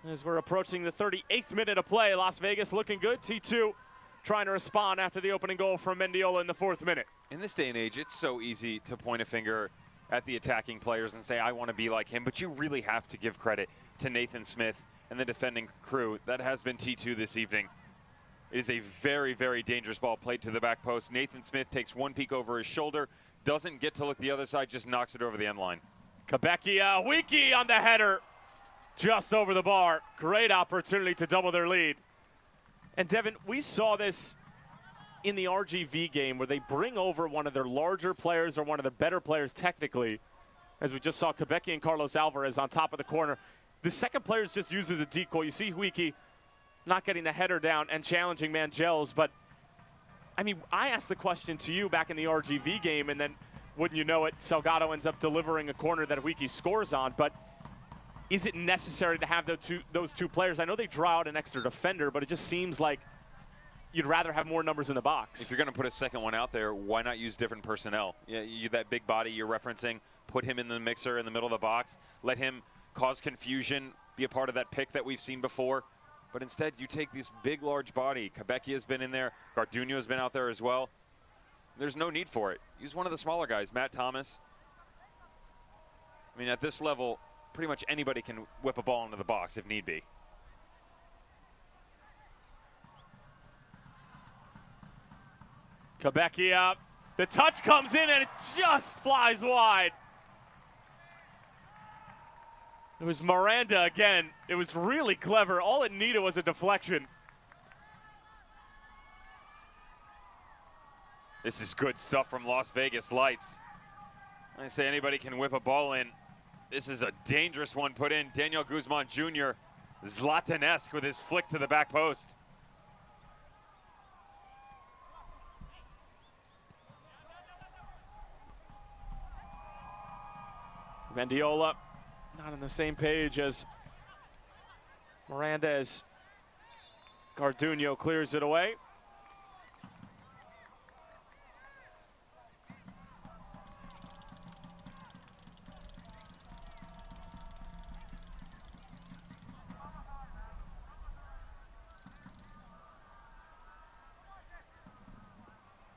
Speaker 1: As we're approaching the 38th minute of play, Las Vegas looking good. T2 trying to respond after the opening goal from Mendiola in the 4th minute.
Speaker 7: In this day and age, it's so easy to point a finger at the attacking players and say, I want to be like him, but you really have to give credit to Nathan Smith and the defending crew. That has been T2 this evening. It is a very, very dangerous ball played to the back post. Nathan Smith takes one peek over his shoulder, doesn't get to look the other side, just knocks it over the end line.
Speaker 1: Quebecia Wiki on the header, just over the bar. Great opportunity to double their lead. And Devin, we saw this in the RGV game where they bring over one of their larger players or one of the better players technically, as we just saw Quebecia and Carlos Alvarez on top of the corner. The second player is just used as a decoy. You see Wiki not getting the header down and challenging Mangels, but I mean, I asked the question to you back in the RGV game, and then wouldn't you know it, Salgado ends up delivering a corner that Wiki scores on, but is it necessary to have those two players? I know they draw out an extra defender, but it just seems like you'd rather have more numbers in the box.
Speaker 7: If you're going to put a second one out there, why not use different personnel? Yeah, that big body you're referencing, put him in the mixer in the middle of the box, let him cause confusion, be a part of that pick that we've seen before. But instead, you take this big, large body. Quebecia has been in there. Garduño has been out there as well. There's no need for it. Use one of the smaller guys, Matt Thomas. I mean, at this level, pretty much anybody can whip a ball into the box if need be.
Speaker 1: Quebecia, the touch comes in and it just flies wide. It was Miranda again. It was really clever. All it needed was a deflection.
Speaker 7: This is good stuff from Las Vegas Lights. I say anybody can whip a ball in. This is a dangerous one put in. Daniel Guzman Jr., Zlatan-esque with his flick to the back post.
Speaker 1: Mendiola not on the same page as Miranda as Garduño clears it away.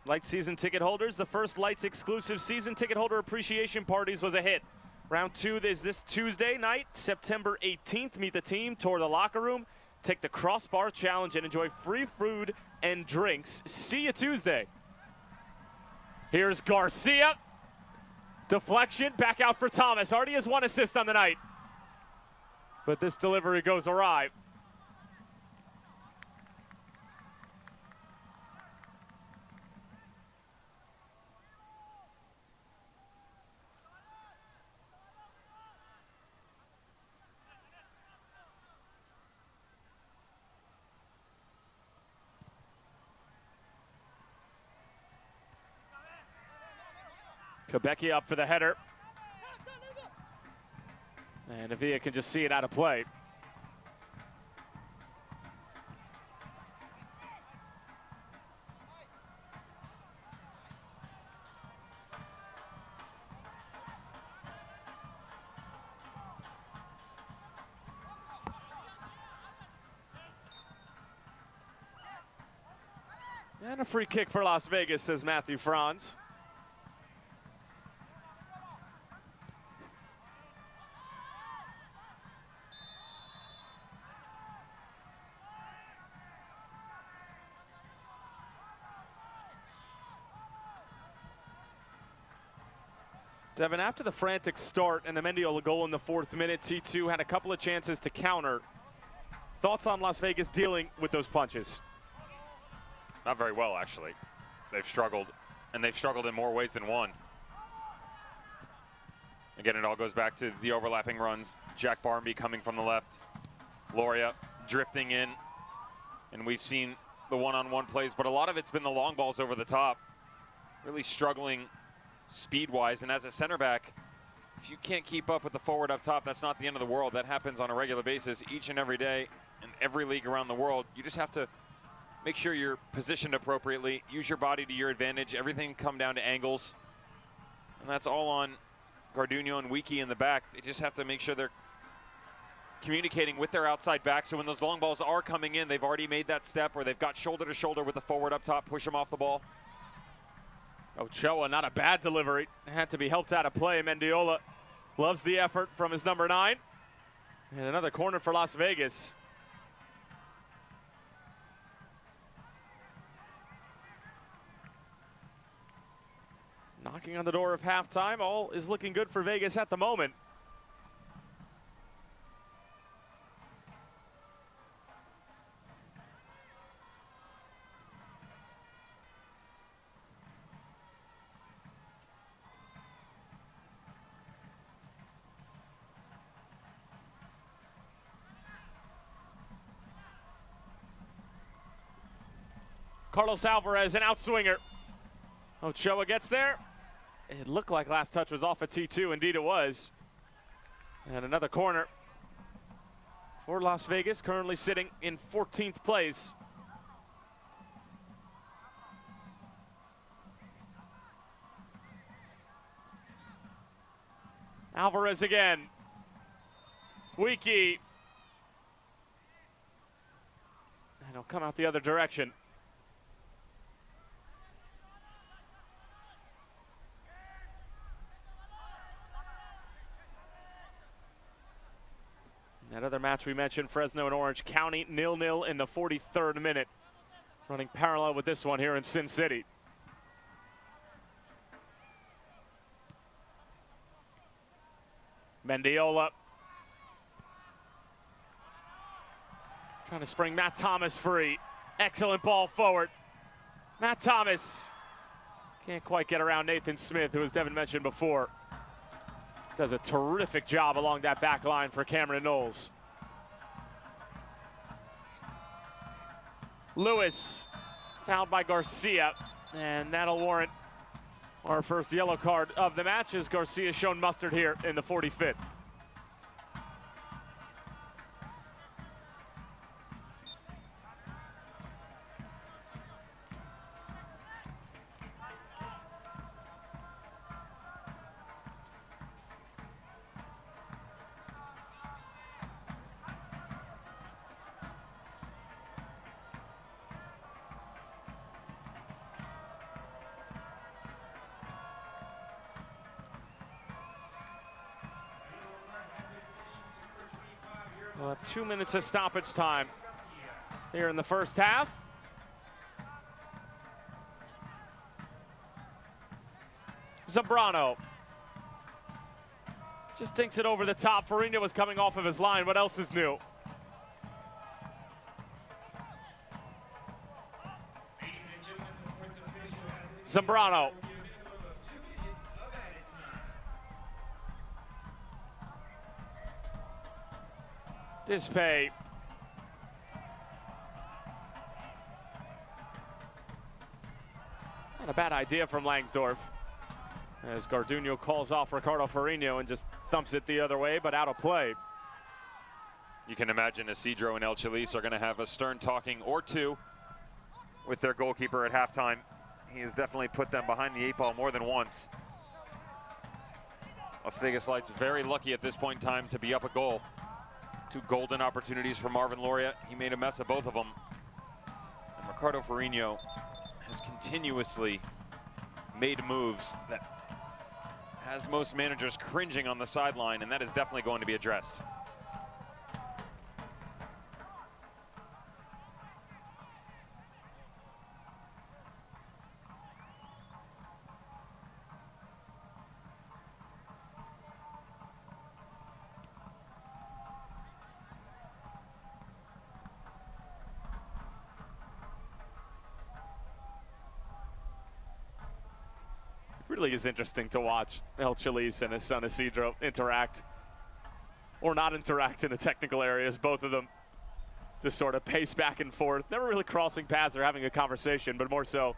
Speaker 1: Lights season ticket holders, the first Lights exclusive season ticket holder appreciation parties was a hit. Round 2 is this Tuesday night, September 18th. Meet the team, tour the locker room, take the crossbar challenge, and enjoy free food and drinks. See you Tuesday. Here's Garcia. Deflection, back out for Thomas. Already has 1 assist on the night. But this delivery goes awry. Quebecia up for the header. And Avila can just see it out of play. And a free kick for Las Vegas, says Matthew Franz. Devin, after the frantic start and the Mendiola goal in the 4th minute, T2 had a couple of chances to counter. Thoughts on Las Vegas dealing with those punches?
Speaker 7: Not very well, actually. They've struggled, and they've struggled in more ways than one. Again, it all goes back to the overlapping runs. Jack Barmby coming from the left. Loria drifting in. And we've seen the one-on-one plays, but a lot of it's been the long balls over the top. Really struggling speed-wise, and as a center back, if you can't keep up with the forward up top, that's not the end of the world. That happens on a regular basis each and every day in every league around the world. You just have to make sure you're positioned appropriately, use your body to your advantage, everything come down to angles, and that's all on Garduño and Wiki in the back. They just have to make sure they're communicating with their outside back, so when those long balls are coming in, they've already made that step, or they've got shoulder to shoulder with the forward up top, push them off the ball.
Speaker 1: Ochoa, not a bad delivery. Had to be helped out of play. Mendiola loves the effort from his number 9. And another corner for Las Vegas. Knocking on the door of halftime. All is looking good for Vegas at the moment. Carlos Alvarez, an outswinger. Ochoa gets there. It looked like last touch was off at T2. Indeed it was. And another corner for Las Vegas, currently sitting in 14th place. Alvarez again. Wiki. And he'll come out the other direction. That other match we mentioned, Fresno and Orange County, 0-0 in the 43rd minute. Running parallel with this one here in Sin City. Mendiola. Trying to spring Matt Thomas free. Excellent ball forward. Matt Thomas can't quite get around Nathan Smith, who, as Devin mentioned before, does a terrific job along that back line for Cameron Knowles. Lewis fouled by Garcia, and that'll warrant our first yellow card of the match as Garcia shown mustard here in the 45th. We'll have 2 minutes of stoppage time here in the first half. Zambrano just dinks it over the top. Farina was coming off of his line. What else is new? Zambrano. Dispay. Not a bad idea from Langsdorff, as Garduño calls off Ricardo Farino and just thumps it the other way, but out of play.
Speaker 7: You can imagine Isidro and El Chalice are going to have a stern talking or two with their goalkeeper at halftime. He has definitely put them behind the 8 ball more than once. Las Vegas Lights very lucky at this point in time to be up a goal. 2 golden opportunities for Marvin Loria. He made a mess of both of them. And Ricardo Foligno has continuously made moves that has most managers cringing on the sideline, and that is definitely going to be addressed.
Speaker 1: Really is interesting to watch El Chelis and his son Isidro interact, or not interact in the technical areas. Both of them just sort of pace back and forth, never really crossing paths or having a conversation, but more so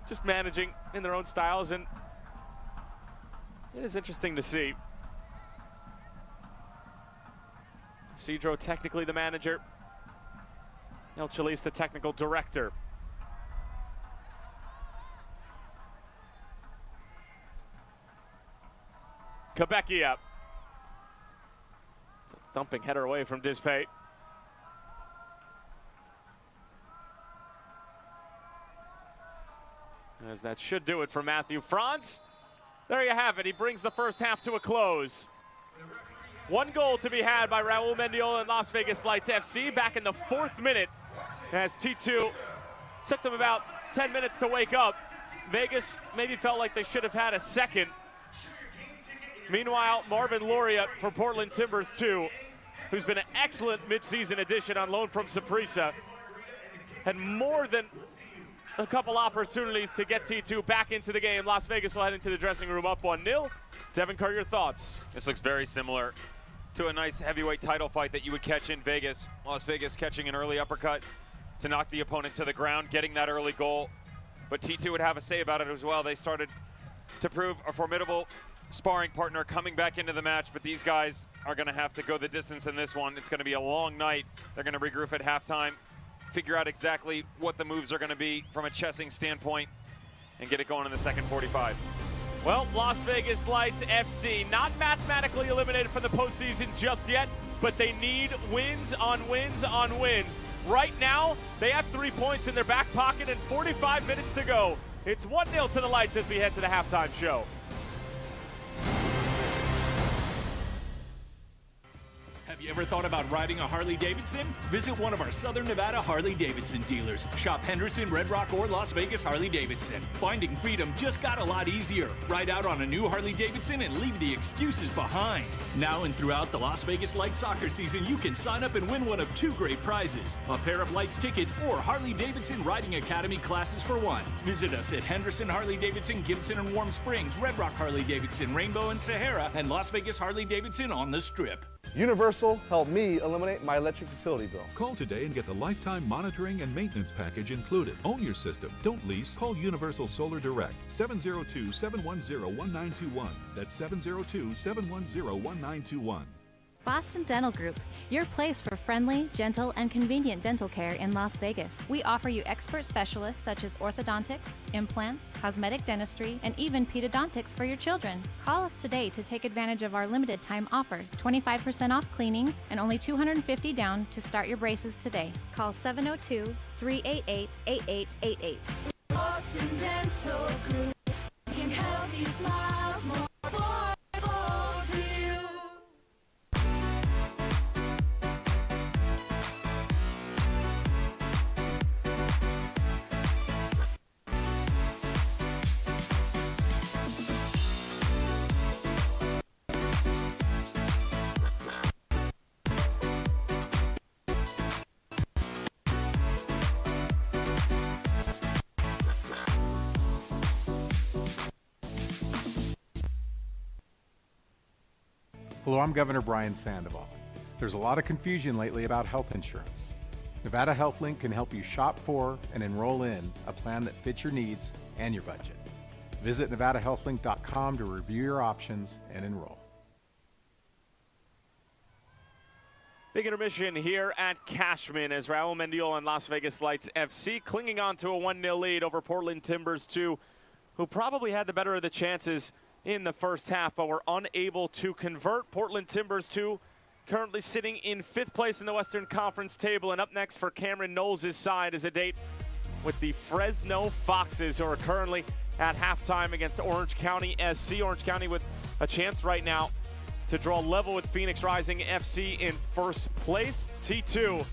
Speaker 1: just managing in their own styles, and it is interesting to see. Isidro technically the manager, El Chelis the technical director. Quebecia. Thumping header away from Dispay. As that should do it for Matthew Franz. There you have it. He brings the first half to a close. One goal to be had by Raul Mendiola and Las Vegas Lights FC back in the 4th minute, as T2 took them about 10 minutes to wake up. Vegas maybe felt like they should have had a second. Meanwhile, Marvin Laureate for Portland Timbers 2, who's been an excellent midseason addition on loan from Saprissa, had more than a couple opportunities to get T2 back into the game. Las Vegas will head into the dressing room up 1-0. Devin Kerr, your thoughts?
Speaker 7: This looks very similar to a nice heavyweight title fight that you would catch in Vegas. Las Vegas catching an early uppercut to knock the opponent to the ground, getting that early goal. But T2 would have a say about it as well. They started to prove a formidable sparring partner coming back into the match, but these guys are going to have to go the distance in this one. It's going to be a long night. They're going to regroup at halftime, figure out exactly what the moves are going to be from a chessing standpoint, and get it going in the second 45.
Speaker 1: Well, Las Vegas Lights FC not mathematically eliminated from the postseason just yet, but they need wins on wins on wins. Right now, they have 3 points in their back pocket and 45 minutes to go. It's 1-0 to the Lights as we head to the halftime show.
Speaker 2: Have you ever thought about riding a Harley-Davidson? Visit one of our Southern Nevada Harley-Davidson dealers. Shop Henderson, Red Rock, or Las Vegas Harley-Davidson. Finding freedom just got a lot easier. Ride out on a new Harley-Davidson and leave the excuses behind. Now and throughout the Las Vegas Lights soccer season, you can sign up and win one of 2 great prizes: a pair of Lights tickets or Harley-Davidson Riding Academy classes for 1. Visit us at Henderson Harley-Davidson, Gibson and Warm Springs, Red Rock Harley-Davidson, Rainbow and Sahara, and Las Vegas Harley-Davidson on the Strip.
Speaker 8: Universal helped me eliminate my electric utility bill.
Speaker 9: Call today and get the lifetime monitoring and maintenance package included. Own your system. Don't lease. Call Universal Solar Direct. 702-710-1921. That's 702-710-1921.
Speaker 10: Boston Dental Group, your place for friendly, gentle, and convenient dental care in Las Vegas. We offer you expert specialists such as orthodontics, implants, cosmetic dentistry, and even pedodontics for your children. Call us today to take advantage of our limited time offers. 25% off cleanings and only $250 down to start your braces today. Call 702-388-8888.
Speaker 5: Boston Dental Group can help you smile more affordable to you.
Speaker 11: Hello, I'm Governor Brian Sandoval. There's a lot of confusion lately about health insurance. Nevada HealthLink can help you shop for and enroll in a plan that fits your needs and your budget. Visit NevadaHealthLink.com to review your options and enroll.
Speaker 1: Big intermission here at Cashman as Raul Mendiola and Las Vegas Lights FC clinging on to a 1-0 lead over Portland Timbers 2, who probably had the better of the chances in the first half, but were unable to convert. Portland Timbers 2 currently sitting in 5th place in the Western Conference table. And up next for Cameron Knowles' side is a date with the Fresno Foxes, who are currently at halftime against Orange County SC. Orange County with a chance right now to draw level with Phoenix Rising FC in 1st place. T2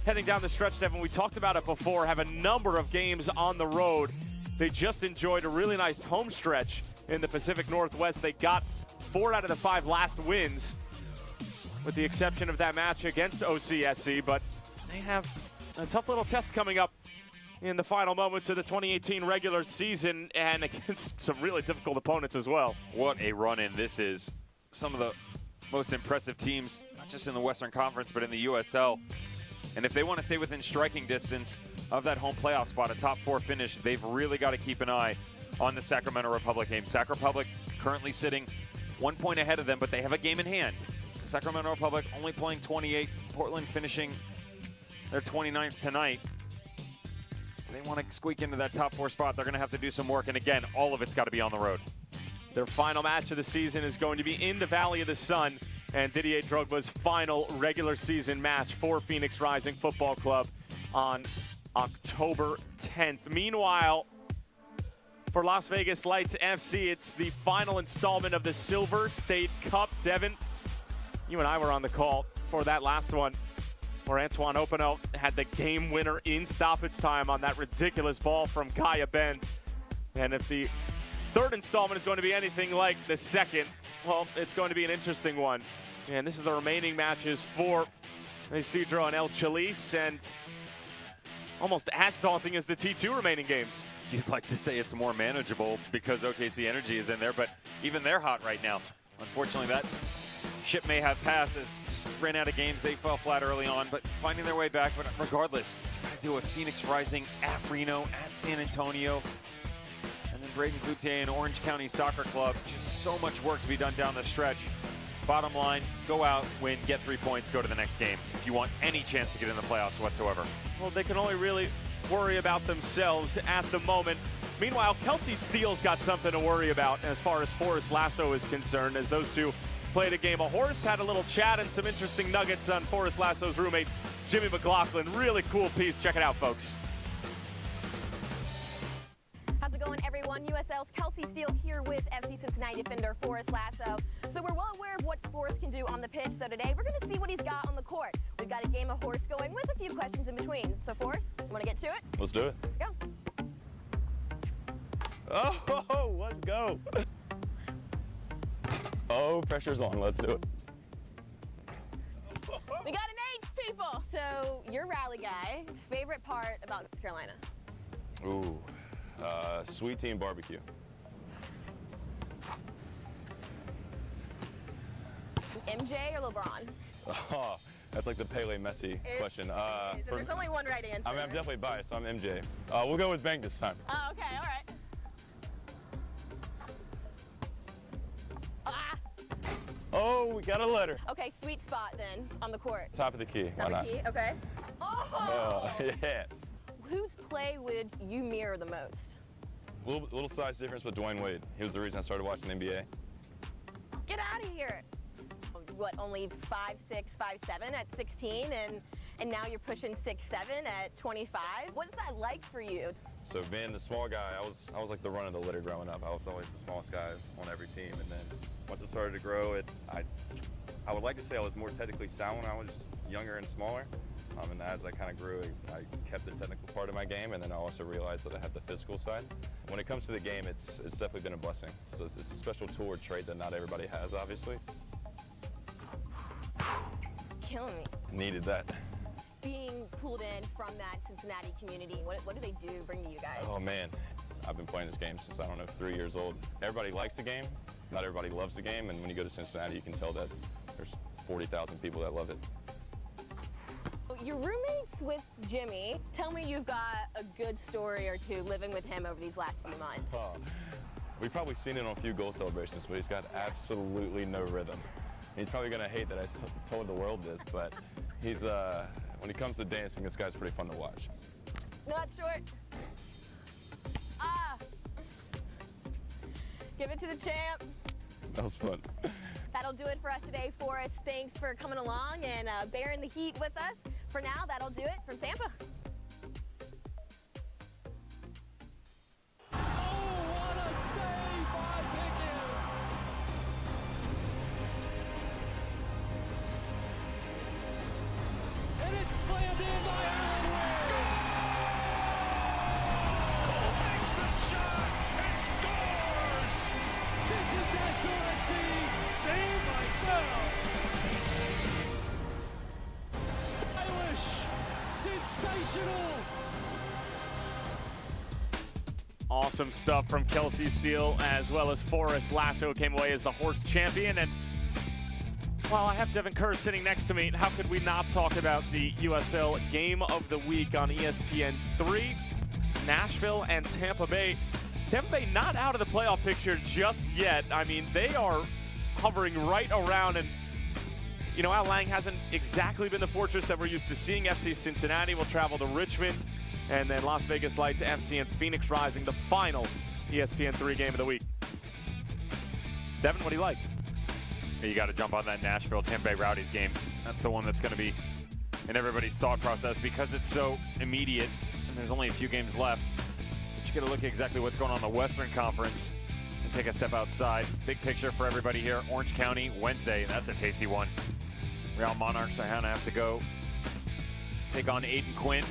Speaker 1: heading down the stretch, Devin. We talked about it before, have a number of games on the road. They just enjoyed a really nice home stretch in the Pacific Northwest. They got 4 out of the 5 last wins, with the exception of that match against OCSC, but they have a tough little test coming up in the final moments of the 2018 regular season, and against some really difficult opponents as well.
Speaker 7: What a run-in this is. Some of the most impressive teams, not just in the Western Conference, but in the USL. And if they want to stay within striking distance of that home playoff spot, a top 4 finish, they've really got to keep an eye on the Sacramento Republic game. Sac Republic currently sitting 1 point ahead of them, but they have a game in hand. The Sacramento Republic only playing 28, Portland finishing their 29th tonight. If they want to squeak into that top 4 spot, they're going to have to do some work, and again, all of it's got to be on the road.
Speaker 1: Their final match of the season is going to be in the Valley of the Sun, and Didier Drogba's final regular season match for Phoenix Rising Football Club on October 10th. Meanwhile, for Las Vegas Lights FC, it's the final installment of the Silver State Cup. Devin, you and I were on the call for that last one, where Antoine Openo had the game winner in stoppage time on that ridiculous ball from Kaya Ben. And if the third installment is going to be anything like the second, well, it's going to be an interesting one. And this is the remaining matches for Isidro and El Chalice, and almost as daunting as the T2 remaining games.
Speaker 7: You'd like to say it's more manageable because OKC Energy is in there, but even they're hot right now. Unfortunately, that ship may have passed as just ran out of games. They fell flat early on, but finding their way back. But regardless, you got to do a Phoenix Rising at Reno, at San Antonio, and then Braden Cloutier and Orange County Soccer Club. Just so much work to be done down the stretch. Bottom line, go out, win, get 3 points, go to the next game if you want any chance to get in the playoffs whatsoever.
Speaker 1: Well, they can only really worry about themselves at the moment. Meanwhile, Kelsey Steele's got something to worry about as far as Forrest Lasso is concerned, as those two played a game of horse, had a little chat, and some interesting nuggets on Forrest Lasso's roommate, Jimmy McLaughlin. Really cool piece. Check it out, folks.
Speaker 12: How's it going, everyone? USL's Kelsey Steele here with FC Cincinnati defender Forrest Lasso. So we're well aware of what Forrest can do on the pitch, so today we're going to see what he's got on the court. We've got a game of horse going with a few questions in between. So Forrest, you want to get to it?
Speaker 13: Let's do it.
Speaker 12: Go.
Speaker 13: Oh, let's go. Oh, pressure's on. Let's do it.
Speaker 12: We got an H, people. So you're rally guy. Favorite part about North Carolina?
Speaker 13: Ooh, sweet team barbecue.
Speaker 12: MJ or LeBron?
Speaker 13: Oh, that's like the Pele Messi question.
Speaker 12: There's only one right answer.
Speaker 13: I mean, I'm definitely biased, so I'm MJ. We'll go with Bank this time.
Speaker 12: Oh, okay, all right.
Speaker 13: Oh, we got a letter.
Speaker 12: Okay, sweet spot then on the court.
Speaker 13: Top of the key.
Speaker 12: Top
Speaker 13: Why
Speaker 12: of the
Speaker 13: not?
Speaker 12: key, okay. Oh!
Speaker 13: Yes.
Speaker 12: Whose play would you mirror the most?
Speaker 13: Little size difference with Dwayne Wade. He was the reason I started watching NBA.
Speaker 12: Get out of here. What, only 5'6", 5'7" at 16, and now you're pushing 6'7" at 25? What's that like for you?
Speaker 13: So being the small guy, I was like the run of the litter growing up. I was always the smallest guy on every team, and then once it started to grow, I would like to say I was more technically sound when I was younger and smaller. And as I kind of grew, I kept the technical part of my game, and then I also realized that I had the physical side. When it comes to the game, it's definitely been a blessing. It's a special tool or trait that not everybody has, obviously.
Speaker 12: Killing me.
Speaker 13: Needed that.
Speaker 12: Being pulled in from that Cincinnati community, what do they bring to you guys?
Speaker 13: Oh man, I've been playing this game since, I don't know, 3 years old. Everybody likes the game, not everybody loves the game, and when you go to Cincinnati, you can tell that there's 40,000 people that love it.
Speaker 12: You're roommates with Jimmy. Tell me you've got a good story or two living with him over these last few months.
Speaker 13: Oh, we've probably seen it on a few goal celebrations, but he's got absolutely no rhythm. He's probably gonna hate that I told the world this, but he's, when it comes to dancing, this guy's pretty fun to watch.
Speaker 12: No, that's short. Ah! Give it to the champ.
Speaker 13: That was fun.
Speaker 12: That that'll do it for us today, Forrest. Thanks for coming along and bearing the heat with us. For now, that'll do it from Tampa.
Speaker 5: And it's slammed in by Allen Ware. Cole takes the shot and scores. This is Nashville SC. Save by Bell. Stylish. Sensational.
Speaker 1: Awesome stuff from Kelsey Steele as well as Forrest Lasso came away as the horse champion. And while I have Devin Kerr sitting next to me, how could we not talk about the USL Game of the Week on ESPN3? Nashville and Tampa Bay. Tampa Bay not out of the playoff picture just yet. I mean, they are hovering right around, and you know, Al Lang hasn't exactly been the fortress that we're used to seeing. FC Cincinnati will travel to Richmond, and then Las Vegas Lights FC and Phoenix Rising, the final ESPN3 Game of the Week. Devin, what do you like?
Speaker 7: You got to jump on that Nashville Tampa Bay Rowdies game. That's the one that's going to be in everybody's thought process because it's so immediate and there's only a few games left. But you got to look at exactly what's going on in the Western Conference and take a step outside. Big picture for everybody here. Orange County, Wednesday. That's a tasty one. Real Monarchs are going to have to go take on Aiden Quinn.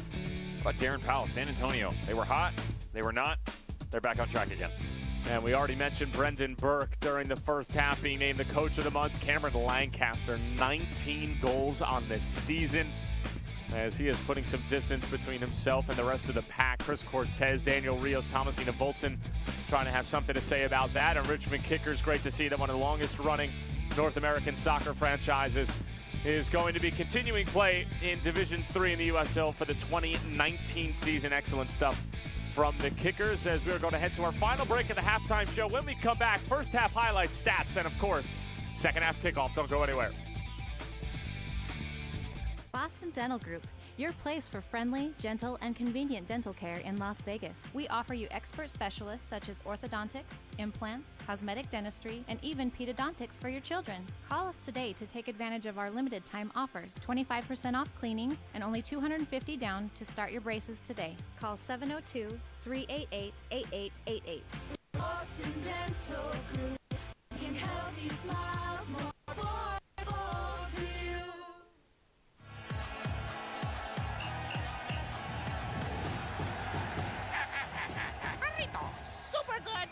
Speaker 7: How about Darren Powell, San Antonio? They were hot. They were not. They're back on track again.
Speaker 1: And we already mentioned Brendan Burke during the first half being named the Coach of the Month. Cameron Lancaster, 19 goals on the season as he is putting some distance between himself and the rest of the pack. Chris Cortez, Daniel Rios, Thomasina Bolton trying to have something to say about that. And Richmond Kickers, great to see that one of the longest running North American soccer franchises is going to be continuing play in Division 3 in the USL for the 2019 season. Excellent stuff from the Kickers as we're going to head to our final break of the halftime show. When we come back, first half highlights, stats, and of course, second half kickoff. Don't go anywhere.
Speaker 10: Boston Dental Group, your place for friendly, gentle, and convenient dental care in Las Vegas. We offer you expert specialists such as orthodontics, implants, cosmetic dentistry, and even pedodontics for your children. Call us today to take advantage of our limited time offers. 25% off cleanings and only $250 down to start your braces today. Call 702-388-8888.
Speaker 5: Boston Dental Group can help you smile more affordable to you.
Speaker 14: Super good.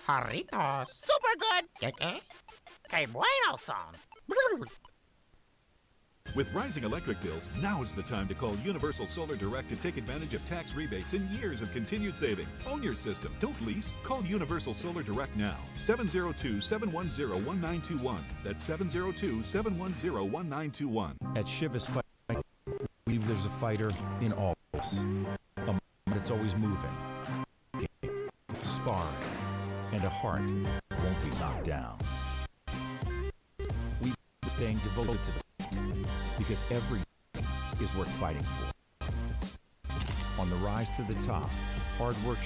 Speaker 15: Jarritos.
Speaker 14: Super good.
Speaker 15: Que bueno son.
Speaker 9: With rising electric bills, now is the time to call Universal Solar Direct to take advantage of tax rebates and years of continued savings. Own your system. Don't lease. Call Universal Solar Direct now. 702-710-1921. That's 702-710-1921.
Speaker 16: At Chivas Fight, we believe there's a fighter in all of us. A mind that's always moving, sparring, and a heart that won't be knocked down. We staying devoted to the because every is worth fighting for. On the rise to the top, hard work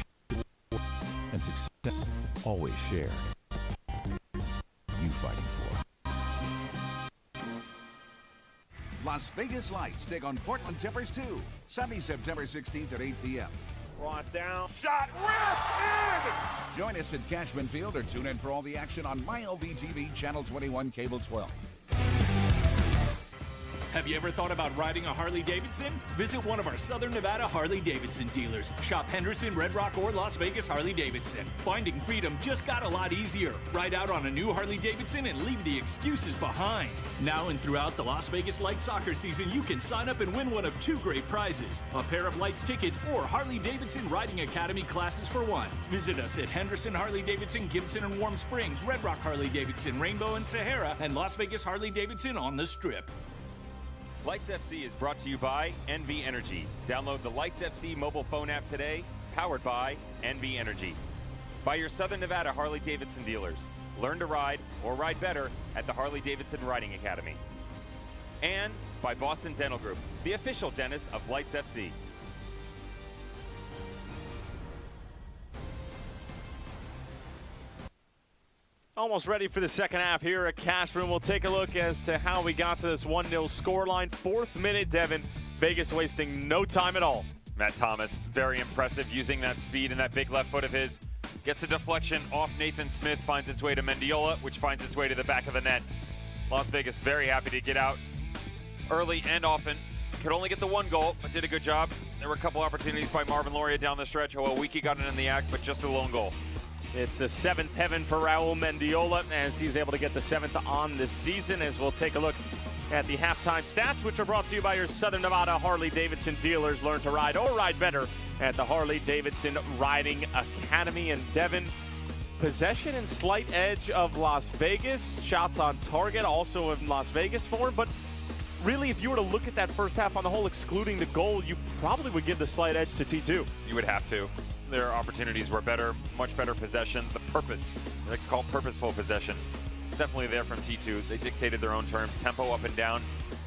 Speaker 16: and success always shared. You fighting for.
Speaker 17: Las Vegas Lights take on Portland Timbers 2, Sunday, September 16th at 8 p.m.
Speaker 5: Brought down, shot, ripped in!
Speaker 17: Join us at Cashman Field or tune in for all the action on MyLV-TV, Channel 21, Cable 12.
Speaker 2: Have you ever thought about riding a Harley-Davidson? Visit one of our Southern Nevada Harley-Davidson dealers. Shop Henderson, Red Rock, or Las Vegas Harley-Davidson. Finding freedom just got a lot easier. Ride out on a new Harley-Davidson and leave the excuses behind. Now and throughout the Las Vegas Light soccer season, you can sign up and win one of 2 great prizes. A pair of Lights tickets or Harley-Davidson Riding Academy classes for 1. Visit us at Henderson Harley-Davidson, Gibson and Warm Springs, Red Rock Harley-Davidson, Rainbow and Sahara, and Las Vegas Harley-Davidson on the Strip.
Speaker 7: Lights FC is brought to you by NV Energy. Download the Lights FC mobile phone app today, powered by NV Energy. By your Southern Nevada Harley-Davidson dealers. Learn to ride or ride better at the Harley-Davidson Riding Academy. And by Boston Dental Group, the official dentist of Lights FC.
Speaker 1: Almost ready for the second half here at Cashman. We'll take a look as to how we got to this 1-0 scoreline. 4th minute, Devin. Vegas wasting no time at all.
Speaker 7: Matt Thomas, very impressive, using that speed and that big left foot of his. Gets a deflection off Nathan Smith, finds its way to Mendiola, which finds its way to the back of the net. Las Vegas very happy to get out early and often. Could only get the 1 goal, but did a good job. There were a couple opportunities by Marvin Loria down the stretch. Owiki got it in the act, but just a lone goal.
Speaker 1: It's a 7th heaven for Raul Mendiola as he's able to get the 7th on this season, as we'll take a look at the halftime stats, which are brought to you by your Southern Nevada Harley-Davidson dealers. Learn to ride or ride better at the Harley-Davidson Riding Academy. And Devin, possession and slight edge of Las Vegas. Shots on target also in Las Vegas form, but really, if you were to look at that first half on the whole, excluding the goal, you probably would give the slight edge to T2.
Speaker 7: You would have to. Their opportunities were better, much better possession. The purpose, they call purposeful possession, definitely there from T2. They dictated their own terms, tempo up and down,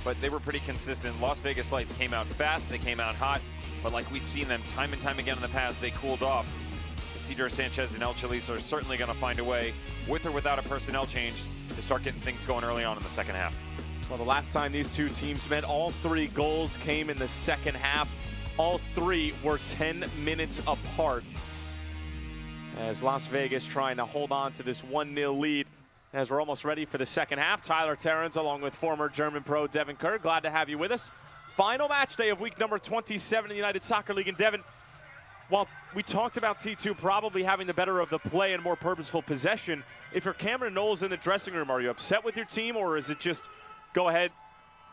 Speaker 7: but they were pretty consistent. Las Vegas Lights came out fast, they came out hot, but like we've seen them time and time again in the past, they cooled off. Isidro Sanchez and El Chalizo are certainly going to find a way, with or without a personnel change, to start getting things going early on in the second half.
Speaker 1: Well, the last time these two teams met, all 3 goals came in the second half. All 3 were 10 minutes apart. As Las Vegas trying to hold on to this 1-0 lead as we're almost ready for the second half. Tyler Terrence along with former German pro Devin Kerr. Glad to have you with us. Final match day of week number 27 in the United Soccer League. And Devin, while we talked about T2 probably having the better of the play and more purposeful possession, if you're Cameron Knowles in the dressing room, are you upset with your team, or is it just go ahead,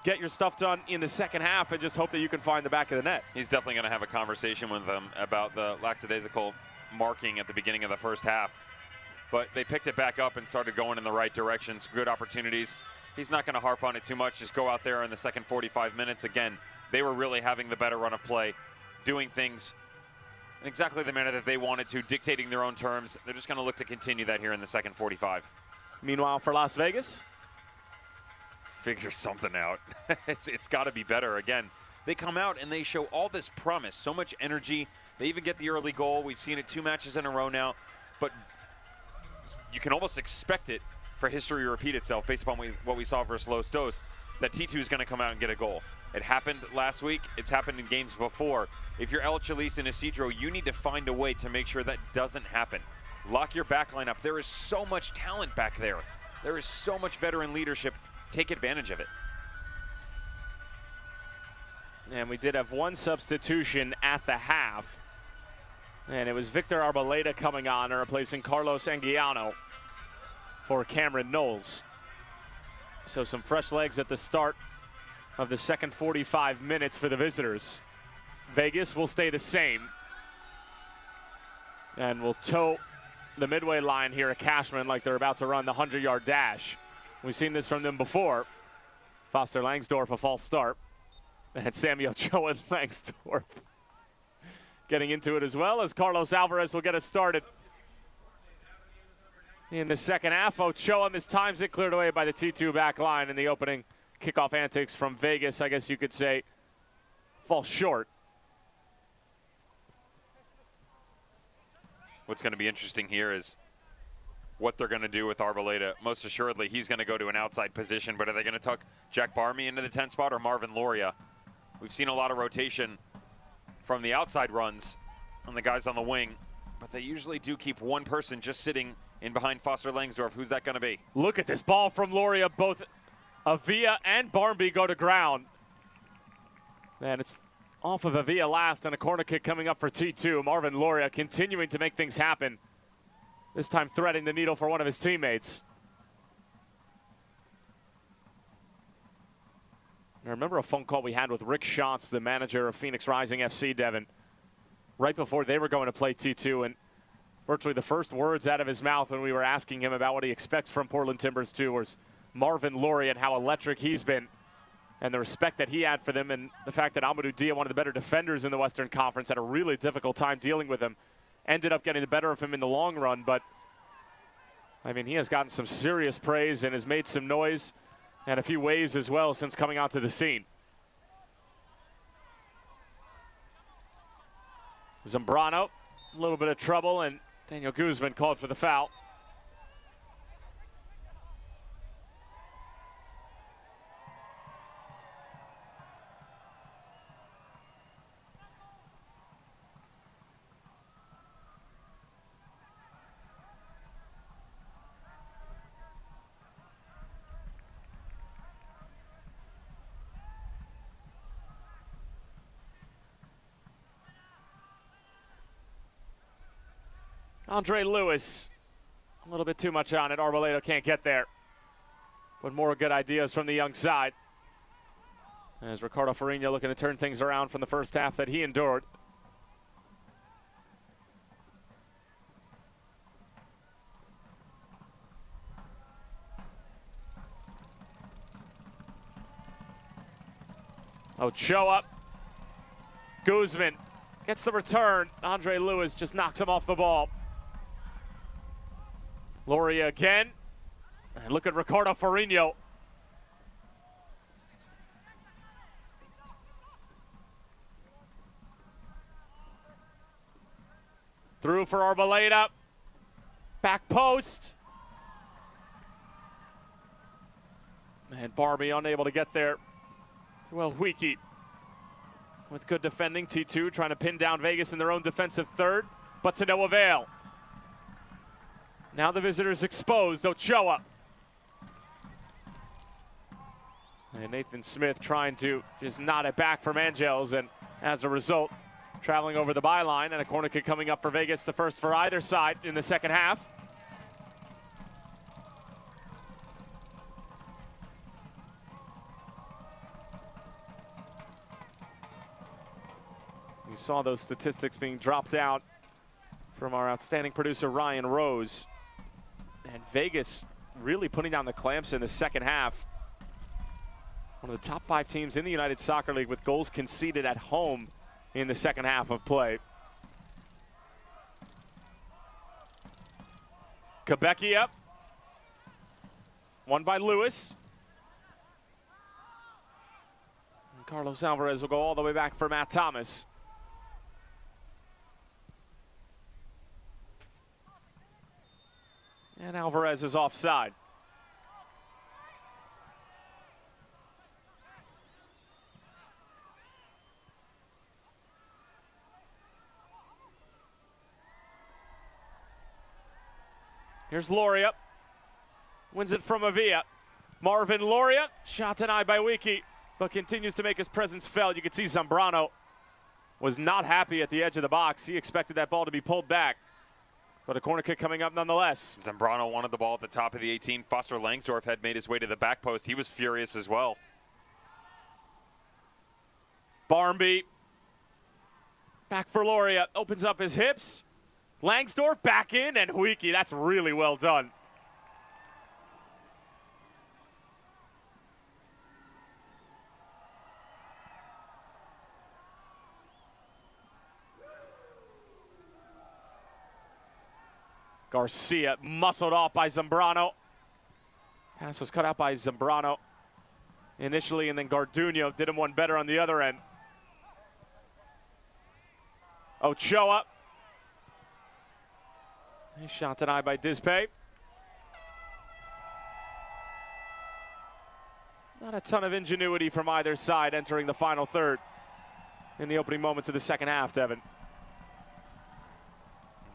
Speaker 1: get your stuff done in the second half and just hope that you can find the back of the net?
Speaker 7: He's definitely going to have a conversation with them about the lackadaisical marking at the beginning of the first half. But they picked it back up and started going in the right directions. Good opportunities. He's not going to harp on it too much. Just go out there in the second 45 minutes. Again, they were really having the better run of play, doing things in exactly the manner that they wanted to, dictating their own terms. They're just going to look to continue that here in the second 45.
Speaker 1: Meanwhile, for Las Vegas,
Speaker 7: figure something out. It's got to be better. Again, they come out and they show all this promise, so much energy. They even get the early goal. We've seen it 2 matches in a row now, but you can almost expect it for history to repeat itself based upon what we saw versus Los Dos, that T2 is going to come out and get a goal. It happened last week. It's happened in games before. If you're El Chalice and Isidro, you need to find a way to make sure that doesn't happen. Lock your back line up. There is so much talent back there. There is so much veteran leadership. Take advantage of it.
Speaker 1: And we did have 1 substitution at the half. And it was Victor Arboleda coming on and replacing Carlos Anguiano for Cameron Knowles. So some fresh legs at the start of the second 45 minutes for the visitors. Vegas will stay the same and will tow the midway line here at Cashman like they're about to run the 100-yard dash. We've seen this from them before. Foster Langsdorff, a false start. And Sammy Ochoa and Langsdorff getting into it as well, as Carlos Alvarez will get us started in the second half. Ochoa mistimes it, cleared away by the T2 back line, in the opening kickoff antics from Vegas, I guess you could say, fall short.
Speaker 7: What's going to be interesting here is what they're going to do with Arboleda. Most assuredly, he's going to go to an outside position, but are they going to tuck Jack Barmy into the 10 spot or Marvin Loria? We've seen a lot of rotation from the outside runs on the guys on the wing, but they usually do keep one person just sitting in behind Foster Langsdorff. Who's that going to be?
Speaker 1: Look at this ball from Loria. Both Avila and Barmby go to ground. And it's off of Avila last, and a corner kick coming up for T2. Marvin Loria continuing to make things happen, this time threading the needle for one of his teammates. I remember a phone call we had with Rick Schatz, the manager of Phoenix Rising FC, Devin, right before they were going to play T2, and virtually the first words out of his mouth when we were asking him about what he expects from Portland Timbers 2 was Marvin Loria and how electric he's been, and the respect that he had for them, and the fact that Amadou Dia, one of the better defenders in the Western Conference, had a really difficult time dealing with him. Ended up getting the better of him in the long run, but I mean, he has gotten some serious praise and has made some noise and a few waves as well since coming onto the scene. Zambrano, a little bit of trouble, and Daniel Guzman called for the foul. Andre Lewis, a little bit too much on it. Arboleda can't get there. But more good ideas from the young side. As Ricardo Farinha looking to turn things around from the first half that he endured. Ochoa. Guzman gets the return. Andre Lewis just knocks him off the ball. Loria again. And look at Ricardo Farinha. Through for Arboleda. Back post. And Barbie unable to get there. Well, Huiki with good defending. T2 trying to pin down Vegas in their own defensive third, but to no avail. Now the visitors exposed. Ochoa. And Nathan Smith trying to just knot it back from Angels, and as a result, traveling over the byline, and a corner kick coming up for Vegas, the first for either side in the second half. You saw those statistics being dropped out from our outstanding producer, Ryan Rose. And Vegas really putting down the clamps in the second half. One of the top 5 teams in the United Soccer League with goals conceded at home in the second half of play. Quebecia. Won by Lewis. And Carlos Alvarez will go all the way back for Matt Thomas. And Alvarez is offside. Here's Loria. Wins it from Avila. Marvin Loria. Shot denied by Wiki, but continues to make his presence felt. You can see Zambrano was not happy at the edge of the box. He expected that ball to be pulled back. But a corner kick coming up nonetheless.
Speaker 7: Zambrano wanted the ball at the top of the 18. Foster Langsdorff had made his way to the back post. He was furious as well.
Speaker 1: Barmby. Back for Loria. Opens up his hips. Langsdorff back in, and Huiki. That's really well done. Garcia muscled off by Zambrano. Pass was cut out by Zambrano initially, and then Garduño did him one better on the other end. Ochoa. Nice shot denied by Dispe. Not a ton of ingenuity from either side entering the final third in the opening moments of the second half, Devin.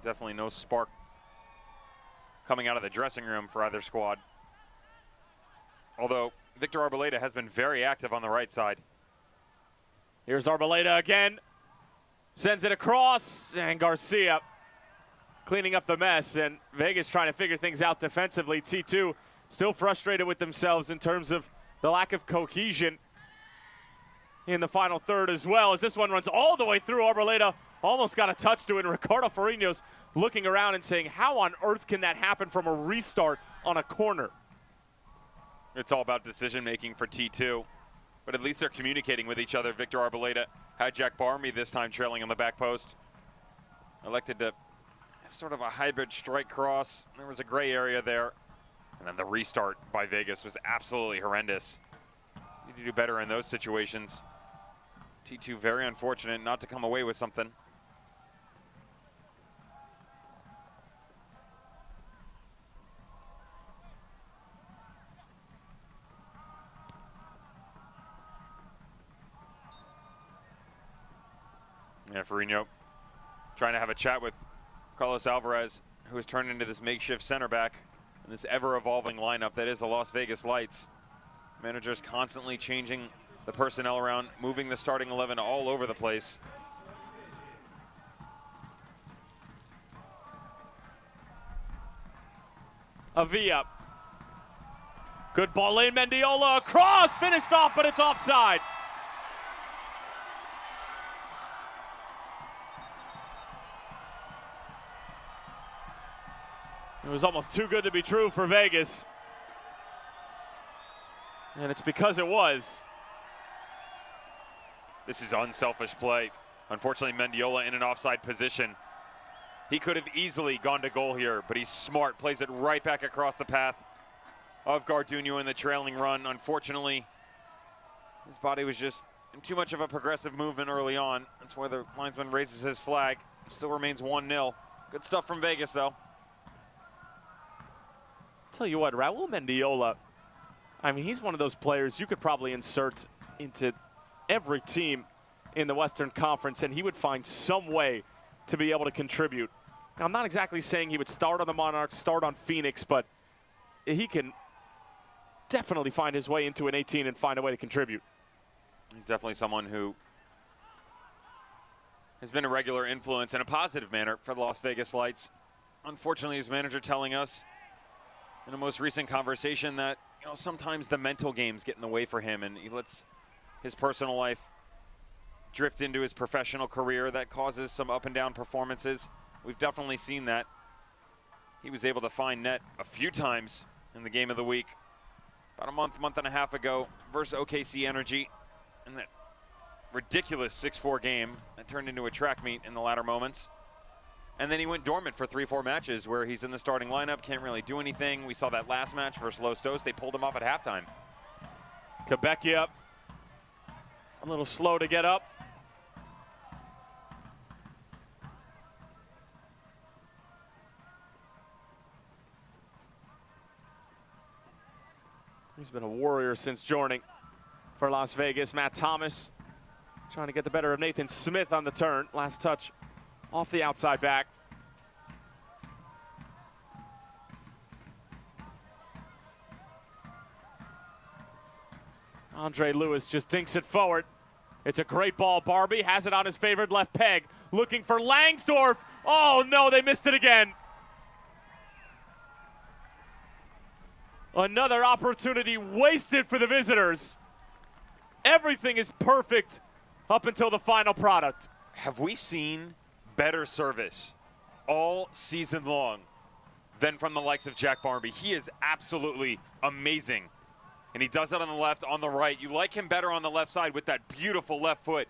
Speaker 7: Definitely no spark coming out of the dressing room for either squad. Although Victor Arboleda has been very active on the right side.
Speaker 1: Here's Arboleda again. Sends it across, and Garcia cleaning up the mess, and Vegas trying to figure things out defensively. T2 still frustrated with themselves in terms of the lack of cohesion in the final third as well, as this one runs all the way through. Arboleda almost got a touch to it, and Ricardo Farinha's looking around and saying, how on earth can that happen from a restart on a corner?
Speaker 7: It's all about decision making for T2, but at least they're communicating with each other. Victor Arboleda had Jack Barmby this time trailing on the back post. Elected to sort of a hybrid strike cross. There was a gray area there. And then the restart by Vegas was absolutely horrendous. Need to do better in those situations. T2 very unfortunate not to come away with something. Yeah, Ferrigno trying to have a chat with Carlos Alvarez, who has turned into this makeshift center back in this ever-evolving lineup that is the Las Vegas Lights. Managers constantly changing the personnel around, moving the starting 11 all over the place.
Speaker 1: Avila. Good ball in, Mendiola across, finished off, but it's offside. It was almost too good to be true for Vegas. And it's because it was.
Speaker 7: This is unselfish play. Unfortunately, Mendiola in an offside position. He could have easily gone to goal here, but he's smart, plays it right back across the path of Garduño in the trailing run. Unfortunately, his body was just in too much of a progressive movement early on. That's why the linesman raises his flag. Still remains 1-0. Good stuff from Vegas, though.
Speaker 1: Tell you what, Raul Mendiola, I mean, he's one of those players you could probably insert into every team in the Western Conference, and he would find some way to be able to contribute. Now, I'm not exactly saying he would start on the Monarchs, start on Phoenix, but he can definitely find his way into an 18 and find a way to contribute.
Speaker 7: He's definitely someone who has been a regular influence in a positive manner for the Las Vegas Lights. Unfortunately, his manager telling us in a most recent conversation that, you know, sometimes the mental games get in the way for him, and he lets his personal life drift into his professional career. That causes some up and down performances. We've definitely seen that. He was able to find net a few times in the game of the week about a month and a half ago versus OKC Energy in that ridiculous 6-4 game that turned into a track meet in the latter moments. And then he went dormant for 3-4 matches where he's in the starting lineup, can't really do anything. We saw that last match versus Los Dos. They pulled him off at halftime.
Speaker 1: Quebecia a little slow to get up. He's been a warrior since joining for Las Vegas. Matt Thomas trying to get the better of Nathan Smith on the turn. Last touch off the outside back. Andre Lewis just dinks it forward. It's a great ball. Barbie has it on his favored left peg. Looking for Langsdorff. Oh no, they missed it again. Another opportunity wasted for the visitors. Everything is perfect up until the final product.
Speaker 7: Have we seen better service all season long than from the likes of Jack Barmby? He is absolutely amazing. And he does it on the left, on the right. You like him better on the left side with that beautiful left foot.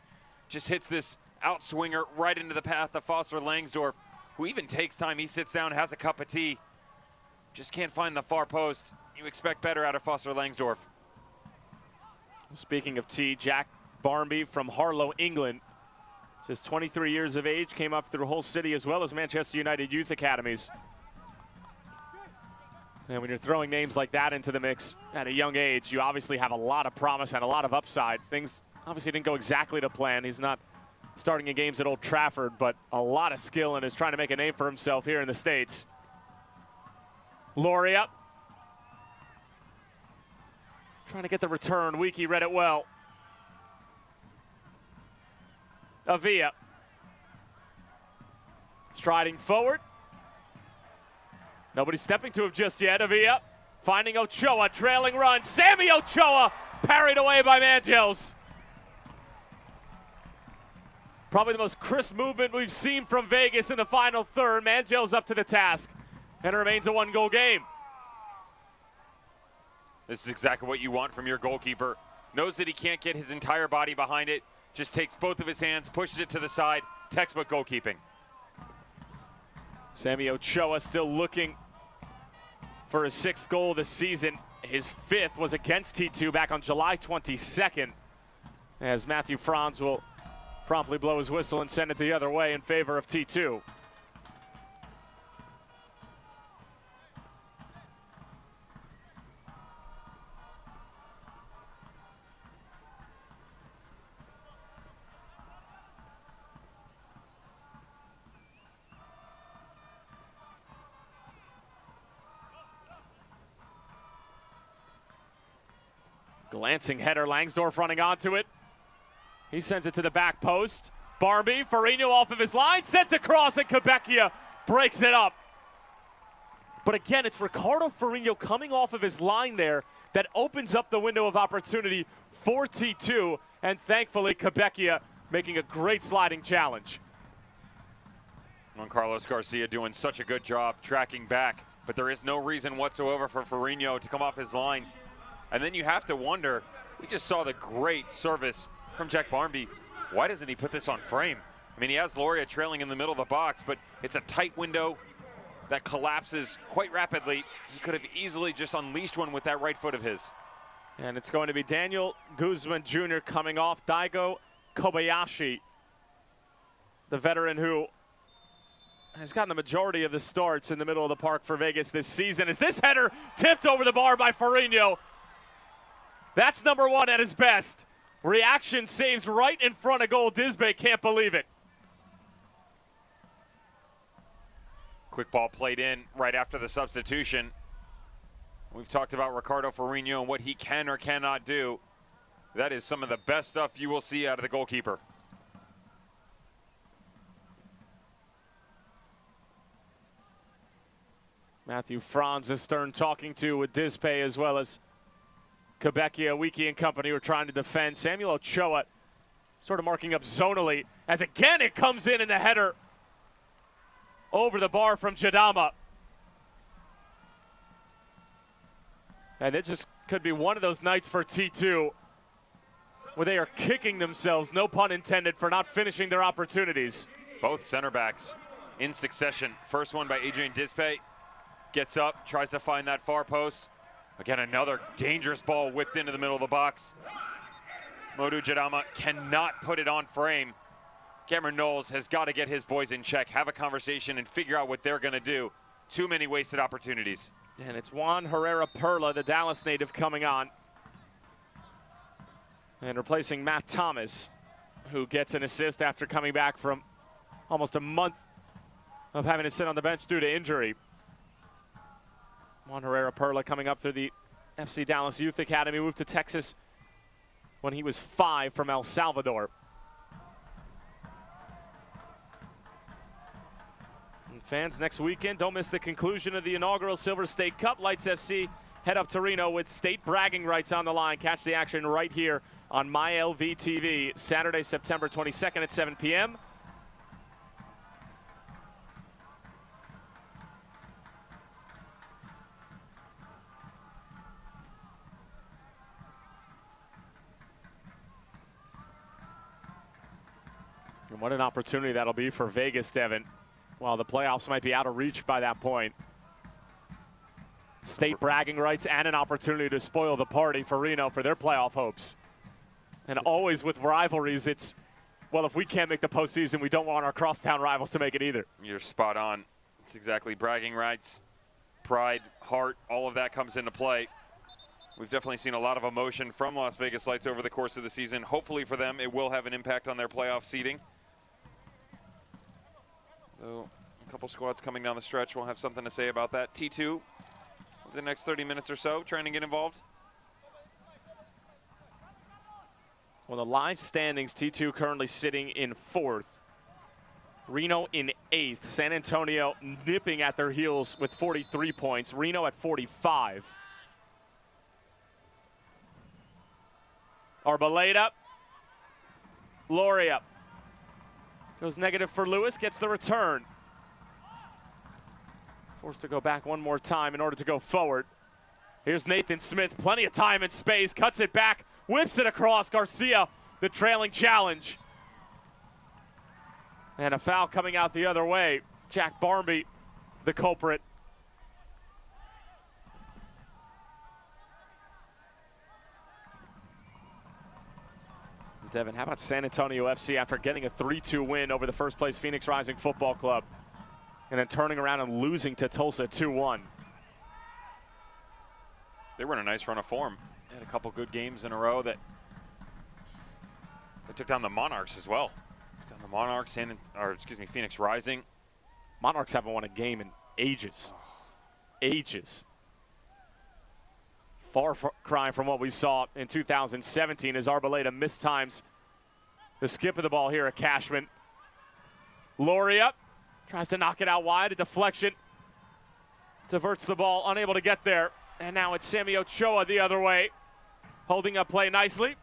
Speaker 7: Just hits this outswinger right into the path of Foster Langsdorff, who even takes time. He sits down, has a cup of tea. Just can't find the far post. You expect better out of Foster Langsdorff.
Speaker 1: Speaking of tea, Jack Barmby from Harlow, England. Just 23 years of age, came up through Hull City as well as Manchester United Youth Academies. And when you're throwing names like that into the mix at a young age, you obviously have a lot of promise and a lot of upside. Things obviously didn't go exactly to plan. He's not starting in games at Old Trafford, but a lot of skill and is trying to make a name for himself here in the States. Loria trying to get the return. Weekey read it well. Avila striding forward. Nobody stepping to him just yet. Avila finding Ochoa, trailing run. Sammy Ochoa parried away by Mangels. Probably the most crisp movement we've seen from Vegas in the final third. Mangels up to the task, and it remains a one-goal game.
Speaker 7: This is exactly what you want from your goalkeeper. Knows that he can't get his entire body behind it. Just takes both of his hands, pushes it to the side. Textbook goalkeeping.
Speaker 1: Sammy Ochoa still looking for his 6th goal this season. His 5th was against T2 back on July 22nd, as Matthew Franz will promptly blow his whistle and send it the other way in favor of T2. Glancing header, Langsdorff running onto it. He sends it to the back post. Barmby, Farino off of his line, sent across, and Quebecia breaks it up. But again, it's Ricardo Farino coming off of his line there that opens up the window of opportunity for T2, and thankfully Quebecia making a great sliding challenge.
Speaker 7: Juan Carlos Garcia doing such a good job tracking back, but there is no reason whatsoever for Farino to come off his line. And then you have to wonder, we just saw the great service from Jack Barmby. Why doesn't he put this on frame? I mean, he has Loria trailing in the middle of the box, but it's a tight window that collapses quite rapidly. He could have easily just unleashed one with that right foot of his.
Speaker 1: And it's going to be Daniel Guzman Jr. coming off. Daigo Kobayashi, the veteran who has gotten the majority of the starts in the middle of the park for Vegas this season. As this header tipped over the bar by Farino. That's number 1 at his best. Reaction saves right in front of goal. Disbay can't believe it.
Speaker 7: Quick ball played in right after the substitution. We've talked about Ricardo Farino and what he can or cannot do. That is some of the best stuff you will see out of the goalkeeper.
Speaker 1: Matthew Franz is Stern talking to with Disbay, as well as Quebecia, Wiki and company were trying to defend. Samuel Ochoa sort of marking up zonally, as again it comes in a header over the bar from Jadama. And it just could be one of those nights for T2 where they are kicking themselves, no pun intended, for not finishing their opportunities.
Speaker 7: Both center backs in succession. First one by Adrian Disbay. Gets up, tries to find that far post. Again, another dangerous ball whipped into the middle of the box. Modou Jadama cannot put it on frame. Cameron Knowles has got to get his boys in check, have a conversation, and figure out what they're going to do. Too many wasted opportunities.
Speaker 1: And it's Juan Herrera Perla, the Dallas native, coming on. And replacing Matt Thomas, who gets an assist after coming back from almost a month of having to sit on the bench due to injury. Juan Herrera Perla coming up through the FC Dallas Youth Academy, moved to Texas when he was 5 from El Salvador. And fans, next weekend, don't miss the conclusion of the inaugural Silver State Cup. Lights FC head up to Reno with state bragging rights on the line. Catch the action right here on MyLV TV, Saturday, September 22nd at 7 p.m. And what an opportunity that'll be for Vegas, Devin. While the playoffs might be out of reach by that point. State bragging rights and an opportunity to spoil the party for Reno for their playoff hopes. And always with rivalries, it's, well, if we can't make the postseason, we don't want our crosstown rivals to make it either.
Speaker 7: You're spot on. It's exactly bragging rights, pride, heart, all of that comes into play. We've definitely seen a lot of emotion from Las Vegas Lights over the course of the season. Hopefully for them, it will have an impact on their playoff seeding. So a couple squads coming down the stretch. We'll have something to say about that. T2, over the next 30 minutes or so, trying to get involved.
Speaker 1: Well, the live standings, T2 currently sitting in 4th. Reno in 8th. San Antonio nipping at their heels with 43 points. Reno at 45. Arboleda. Loria. Goes negative for Lewis, gets the return. Forced to go back one more time in order to go forward. Here's Nathan Smith, plenty of time and space, cuts it back, whips it across. Garcia, the trailing challenge. And a foul coming out the other way. Jack Barmby the culprit. Devin, how about San Antonio FC after getting a 3-2 win over the first place Phoenix Rising Football Club and then turning around and losing to Tulsa 2-1?
Speaker 7: They were in a nice run of form. They had a couple good games in a row that they took down the Monarchs as well. Took down the Monarchs Phoenix Rising.
Speaker 1: Monarchs haven't won a game in ages. Ages. Far cry from what we saw in 2017 as Arboleda mistimes the skip of the ball here at Cashman. Loria tries to knock it out wide, a deflection. Diverts the ball, unable to get there. And now it's Sammy Ochoa the other way, holding up play nicely.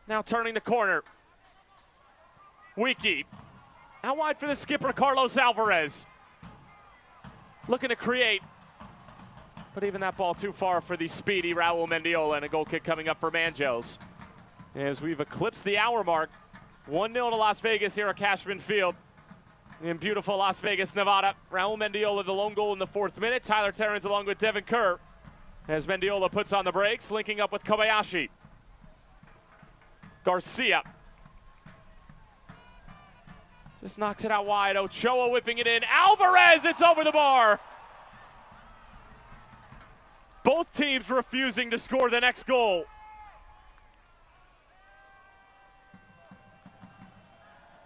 Speaker 1: Now turning the corner. Wiki, out wide for the skipper, Carlos Alvarez. Looking to create. But even that ball too far for the speedy Raul Mendiola, and a goal kick coming up for Manjos. As we've eclipsed the hour mark, 1-0 to Las Vegas here at Cashman Field in beautiful Las Vegas, Nevada. Raul Mendiola, the lone goal in the 4th minute. Tyler Terrence along with Devin Kerr as Mendiola puts on the brakes, linking up with Kobayashi. Garcia just knocks it out wide. Ochoa whipping it in. Alvarez, it's over the bar. Both teams refusing to score the next goal.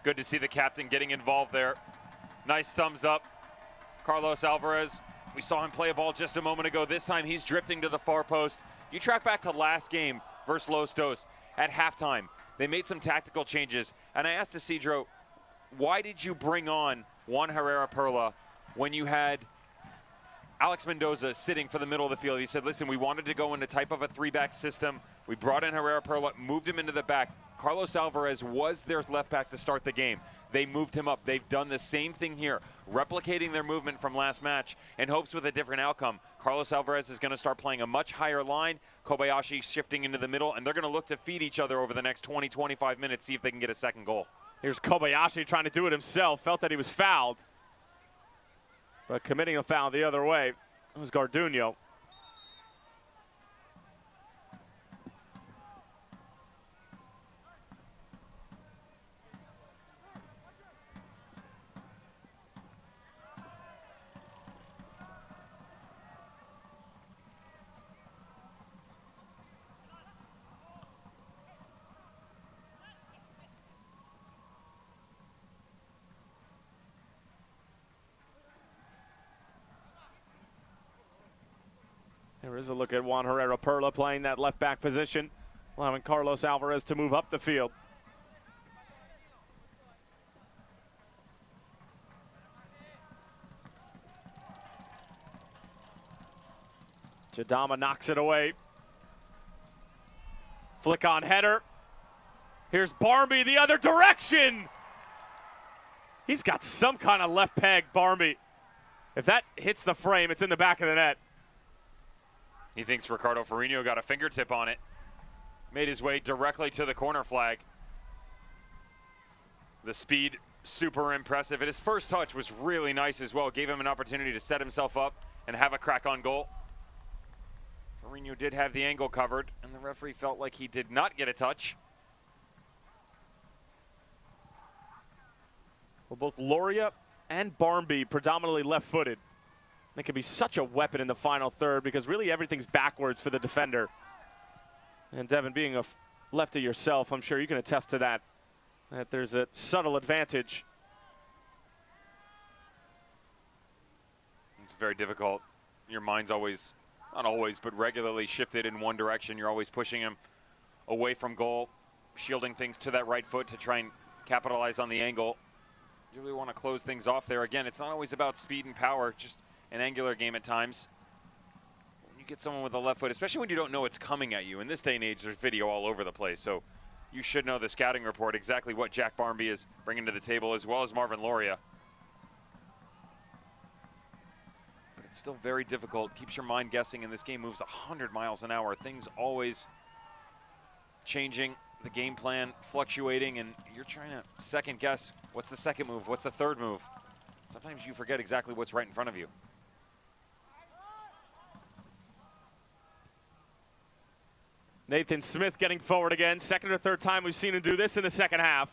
Speaker 7: Good to see the captain getting involved there. Nice thumbs up. Carlos Alvarez, we saw him play a ball just a moment ago. This time he's drifting to the far post. You track back to last game versus Los Dos at halftime. They made some tactical changes. And I asked Isidro, why did you bring on Juan Herrera Perla when you had Alex Mendoza sitting for the middle of the field? He said, listen, we wanted to go into type of a 3-back system. We brought in Herrera Perla, moved him into the back. Carlos Alvarez was their left back to start the game. They moved him up. They've done the same thing here, replicating their movement from last match in hopes with a different outcome. Carlos Alvarez is going to start playing a much higher line. Kobayashi shifting into the middle, and they're going to look to feed each other over the next 20, 25 minutes, see if they can get a second goal.
Speaker 1: Here's Kobayashi trying to do it himself. Felt that he was fouled, but committing a foul the other way. It was Garduno. There is a look at Juan Herrera Perla playing that left back position, allowing Carlos Alvarez to move up the field. Jadama knocks it away. Flick on header. Here's Barmby the other direction. He's got some kind of left peg, Barmby. If that hits the frame, it's in the back of the net.
Speaker 7: He thinks Ricardo Ferrino got a fingertip on it. Made his way directly to the corner flag. The speed, super impressive. And his first touch was really nice as well. Gave him an opportunity to set himself up and have a crack on goal. Ferrino did have the angle covered, and the referee felt like he did not get a touch.
Speaker 1: Well, both Loria and Barmby predominantly left-footed. They can be such a weapon in the final third because really everything's backwards for the defender. And Devin, being a lefty yourself, I'm sure you can attest to that, that there's a subtle advantage.
Speaker 7: It's very difficult. Your mind's always, not always, but regularly shifted in one direction. You're always pushing him away from goal, shielding things to that right foot to try and capitalize on the angle. You really want to close things off there. Again, it's not always about speed and power, just an angular game at times. When you get someone with a left foot, especially when you don't know it's coming at you. In this day and age, there's video all over the place, so you should know the scouting report, exactly what Jack Barmby is bringing to the table, as well as Marvin Loria. But it's still very difficult. Keeps your mind guessing, and this game moves 100 miles an hour. Things always changing, the game plan fluctuating, and you're trying to second guess what's the second move, what's the third move. Sometimes you forget exactly what's right in front of you.
Speaker 1: Nathan Smith getting forward again. Second or third time we've seen him do this in the second half.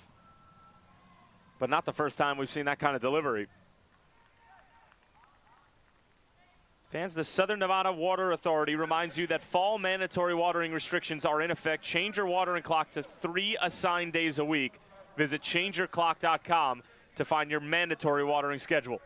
Speaker 1: But not the first time we've seen that kind of delivery. Fans, the Southern Nevada Water Authority reminds you that fall mandatory watering restrictions are in effect. Change your watering clock to 3 assigned days a week. Visit changeyourclock.com to find your mandatory watering schedule.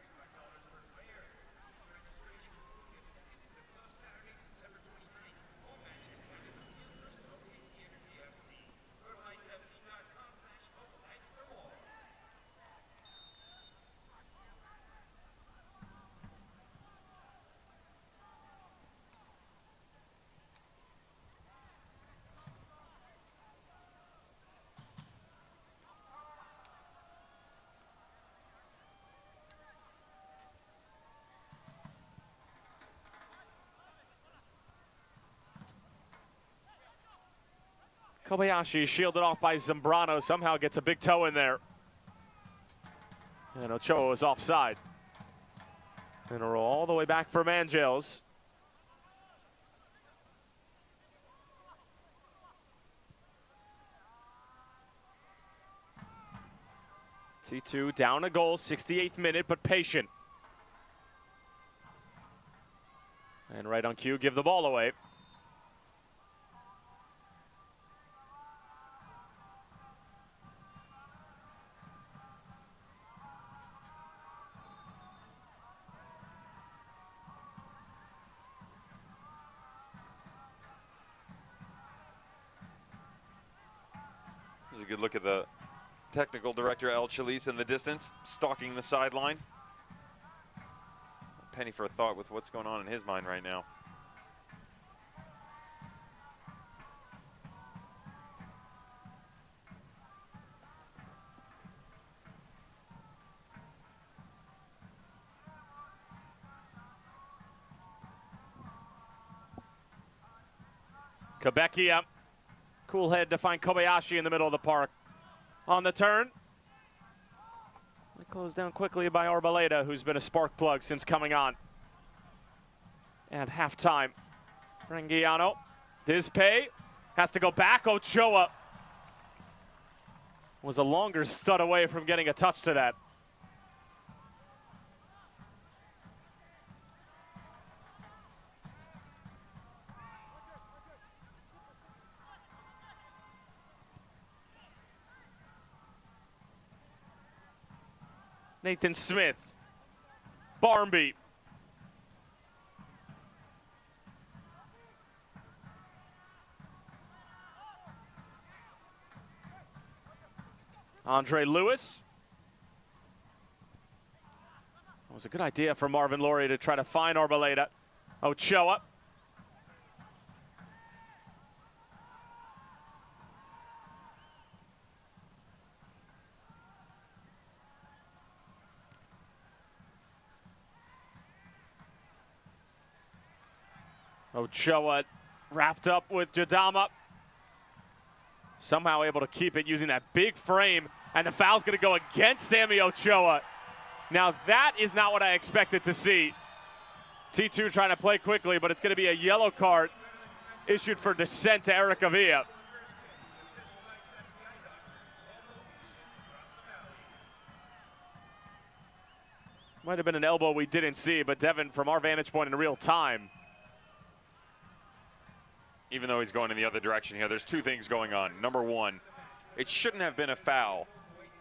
Speaker 1: Kobayashi shielded off by Zambrano, somehow gets a big toe in there. And Ochoa is offside. And a roll all the way back for Mangels. T2 down a goal, 68th minute, but patient. And right on cue, give the ball away.
Speaker 7: There's a good look at the technical director, El Chalice, in the distance, stalking the sideline. A penny for a thought with what's going on in his mind right now.
Speaker 1: Quebecia, cool head to find Kobayashi in the middle of the park. On the turn. Closed down quickly by Arboleda, who's been a spark plug since coming on. At halftime, Frangiano, Dizpay has to go back. Ochoa was a longer stud away from getting a touch to that. Nathan Smith, Barmby. Andre Lewis. It was a good idea for Marvin Laurie to try to find Arboleda. Ochoa. Ochoa wrapped up with Jadama. Somehow able to keep it using that big frame, and the foul's going to go against Sammy Ochoa. Now that is not what I expected to see. T2 trying to play quickly, but it's going to be a yellow card issued for dissent to Eric Avila. Might have been an elbow we didn't see, but Devin, from our vantage point in real time,
Speaker 7: even though he's going in the other direction here, there's two things going on. Number one, it shouldn't have been a foul,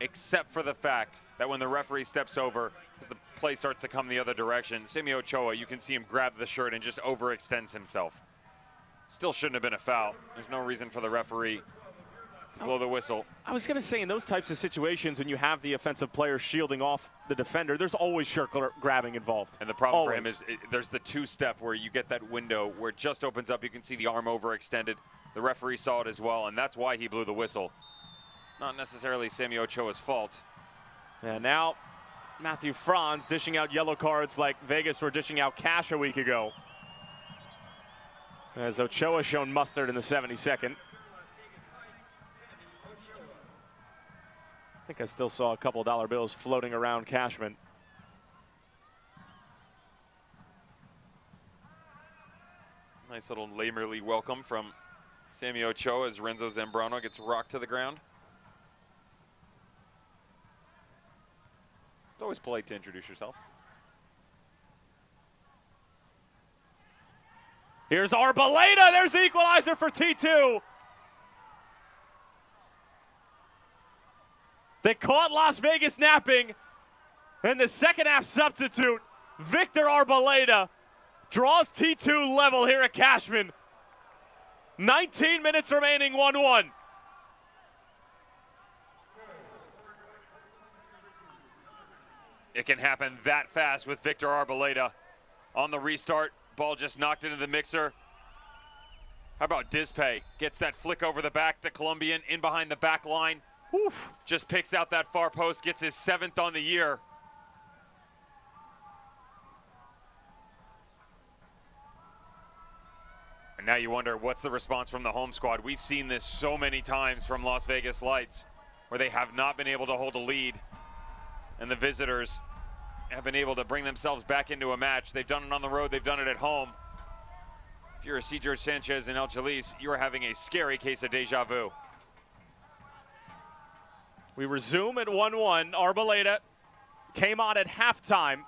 Speaker 7: except for the fact that when the referee steps over, as the play starts to come the other direction, Sammy Ochoa, you can see him grab the shirt and just overextends himself. Still shouldn't have been a foul. There's no reason for the referee to blow the whistle.
Speaker 1: I was going to say, in those types of situations, when you have the offensive player shielding off the defender, there's always shirt grabbing involved.
Speaker 7: And the problem for him is there's the two-step where you get that window where it just opens up. You can see the arm overextended. The referee saw it as well, and that's why he blew the whistle. Not necessarily Sammy Ochoa's fault.
Speaker 1: And now Matthew Franz dishing out yellow cards like Vegas were dishing out cash a week ago. As Ochoa shown mustard in the 72nd. I think I still saw a couple dollar bills floating around Cashman.
Speaker 7: Nice little neighborly welcome from Sammy Ochoa as Renzo Zambrano gets rocked to the ground. It's always polite to introduce yourself.
Speaker 1: Here's Arboleda. There's the equalizer for T2. They caught Las Vegas napping, and the second half substitute, Victor Arboleda, draws T2 level here at Cashman. 19 minutes remaining, 1-1.
Speaker 7: It can happen that fast with Victor Arboleda on the restart. Ball just knocked into the mixer. How about Dizpe? Gets that flick over the back. The Colombian in behind the back line. Oof. Just picks out that far post. Gets his 7th on the year. And now you wonder, what's the response from the home squad? We've seen this so many times from Las Vegas Lights, where they have not been able to hold a lead. And the visitors have been able to bring themselves back into a match. They've done it on the road, they've done it at home. If you're a Cedro Sanchez and El Jalis, you are having a scary case of deja vu.
Speaker 1: We resume at 1-1. Arboleda came on at halftime.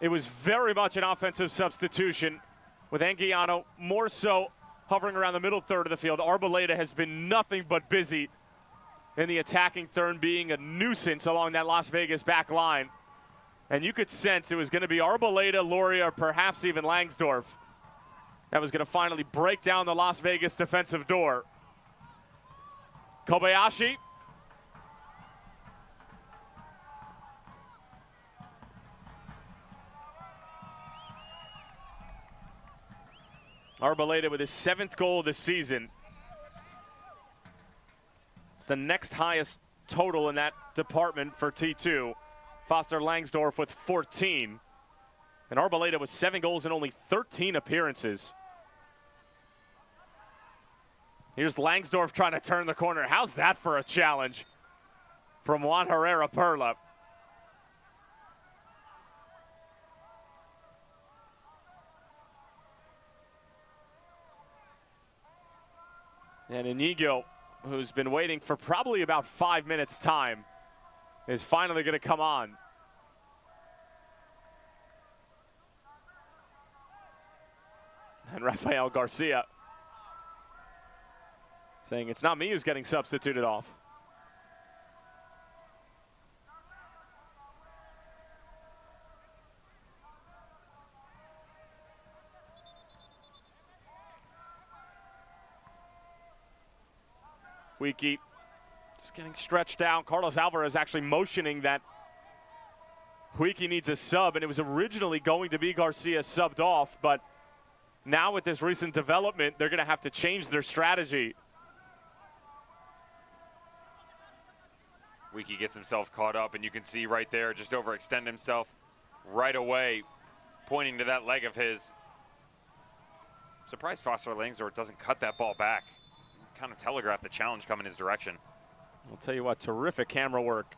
Speaker 1: It was very much an offensive substitution, with Anguiano more so hovering around the middle third of the field. Arboleda has been nothing but busy in the attacking third, being a nuisance along that Las Vegas back line. And you could sense it was going to be Arboleda, Loria, or perhaps even Langsdorff that was going to finally break down the Las Vegas defensive door. Kobayashi. Arboleda with his 7th goal of the season. It's the next highest total in that department for T2. Foster Langsdorff with 14. And Arboleda with 7 goals in only 13 appearances. Here's Langsdorff trying to turn the corner. How's that for a challenge from Juan Herrera Perla? And Inigo, who's been waiting for probably about 5 minutes time, is finally going to come on. And Rafael Garcia saying, it's not me who's getting substituted off. Wiki just getting stretched out. Carlos Alvarez actually motioning that Huiki needs a sub, and it was originally going to be Garcia subbed off, but now with this recent development, they're going to have to change their strategy.
Speaker 7: Wiki gets himself caught up, and you can see right there, just overextend himself right away, pointing to that leg of his. Surprised Foster Langsdorff doesn't cut that ball back. Kind of telegraphed the challenge coming his direction.
Speaker 1: I'll tell you what, terrific camera work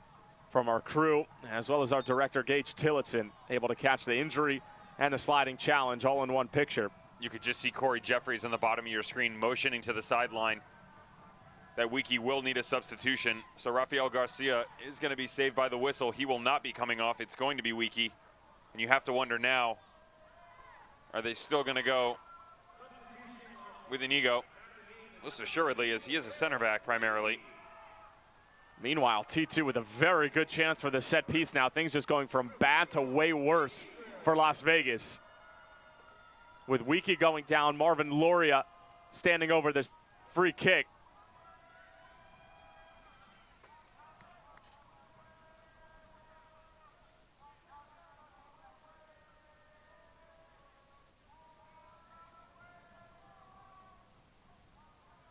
Speaker 1: from our crew, as well as our director, Gage Tillotson, able to catch the injury and the sliding challenge all in one picture.
Speaker 7: You could just see Corey Jeffries on the bottom of your screen motioning to the sideline that Wiki will need a substitution. So Rafael Garcia is going to be saved by the whistle. He will not be coming off. It's going to be Wiki. And you have to wonder now, are they still going to go with Inigo? Most assuredly, as he is a center back primarily.
Speaker 1: Meanwhile, T2 with a very good chance for the set piece now. Things just going from bad to way worse for Las Vegas. With Wiki going down, Marvin Loria standing over this free kick.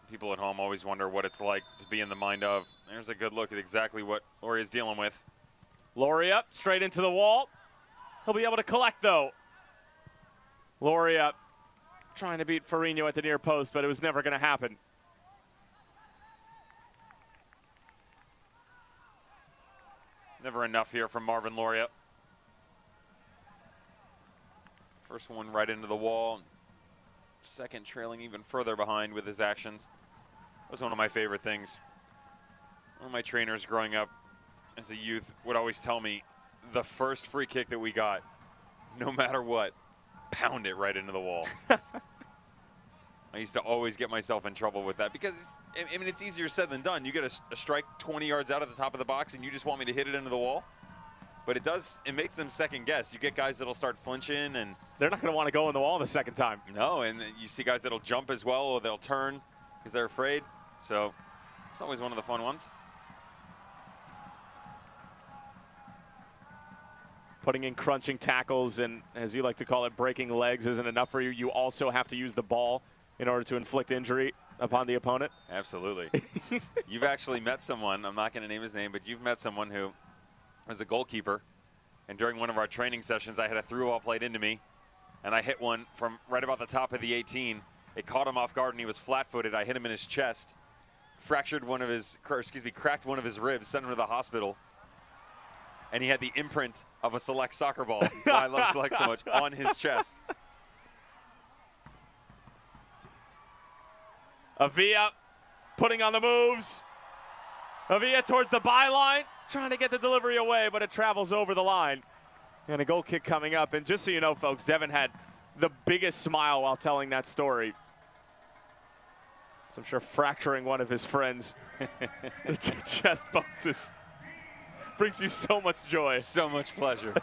Speaker 7: People at home always wonder what it's like to be in the mind of. There's a good look at exactly what Loria's dealing with.
Speaker 1: Loria straight into the wall. He'll be able to collect, though. Loria trying to beat Farinho at the near post, but it was never going to happen.
Speaker 7: Never enough here from Marvin Loria. First one right into the wall. second trailing even further behind with his actions. That was one of my favorite things. One of my trainers growing up as a youth would always tell me the first free kick that we got, no matter what, pound it right into the wall. I used to always get myself in trouble with that because, it's easier said than done. You get a strike 20 yards out of the top of the box and you just want me to hit it into the wall. But it makes them second guess. You get guys that'll start flinching and
Speaker 1: they're not going to want to go in the wall the second time.
Speaker 7: No, and you see guys that'll jump as well or they'll turn because they're afraid. So it's always one of the fun ones.
Speaker 1: Putting in crunching tackles and, as you like to call it, breaking legs isn't enough for you. You also have to use the ball in order to inflict injury upon the opponent.
Speaker 7: Absolutely. You've actually met someone, I'm not going to name his name, but you've met someone who was a goalkeeper. And during one of our training sessions, I had a through ball played into me. And I hit one from right about the top of the 18. It caught him off guard and he was flat-footed. I hit him in his chest. Cracked one of his ribs, sent him to the hospital. And he had the imprint of a Select soccer ball, why I love Select so much, on his chest.
Speaker 1: Avila putting on the moves. Avila towards the byline, trying to get the delivery away, but it travels over the line. And a goal kick coming up. And just so you know, folks, Devin had the biggest smile while telling that story. So I'm sure fracturing one of his friends' chest bones brings you so much joy.
Speaker 7: So much pleasure.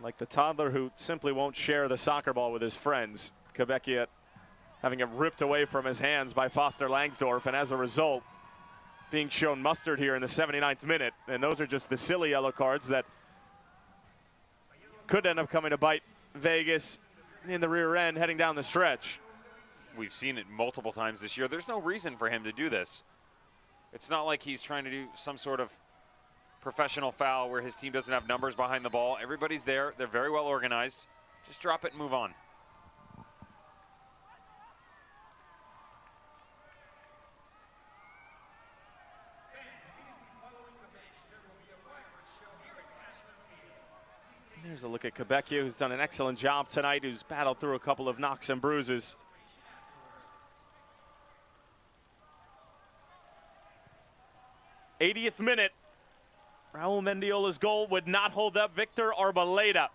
Speaker 1: Like the toddler who simply won't share the soccer ball with his friends. Quebecia having it ripped away from his hands by Foster Langsdorff, and as a result, being shown mustard here in the 79th minute. And those are just the silly yellow cards that could end up coming to bite Vegas in the rear end heading down the stretch.
Speaker 7: We've seen it multiple times this year. There's no reason for him to do this. It's not like he's trying to do some sort of professional foul where his team doesn't have numbers behind the ball. Everybody's there. They're very well organized. Just drop it and move on.
Speaker 1: There's a look at Quebecia, who's done an excellent job tonight, who's battled through a couple of knocks and bruises. '80th minute. Raul Mendiola's goal would not hold up. Victor Arboleda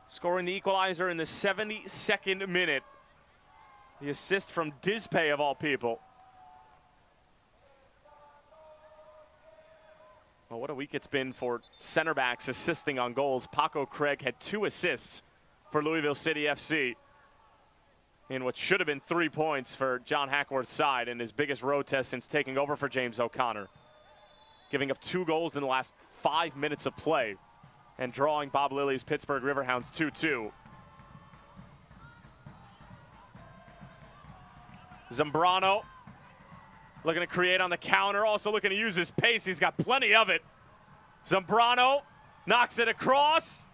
Speaker 1: scoring the equalizer in the 72nd minute. The assist from Dizpay, of all people. Well, what a week it's been for center backs assisting on goals. Paco Craig had 2 assists for Louisville City FC in what should have been 3 points for John Hackworth's side in his biggest road test since taking over for James O'Connor. Giving up 2 goals in the last 5 minutes of play and drawing Bob Lilly's Pittsburgh Riverhounds 2-2. Zambrano looking to create on the counter, also looking to use his pace. He's got plenty of it. Zambrano knocks it across.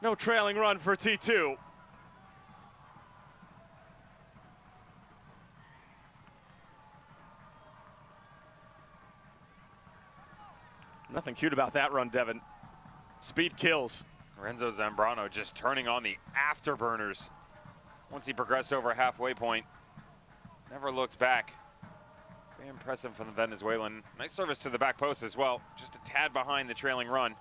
Speaker 1: No trailing run for T2. Nothing cute about that run, Devin. Speed kills.
Speaker 7: Renzo Zambrano just turning on the afterburners once he progressed over a halfway point. Never looked back. Very impressive from the Venezuelan. Nice service to the back post as well. Just a tad behind the trailing run.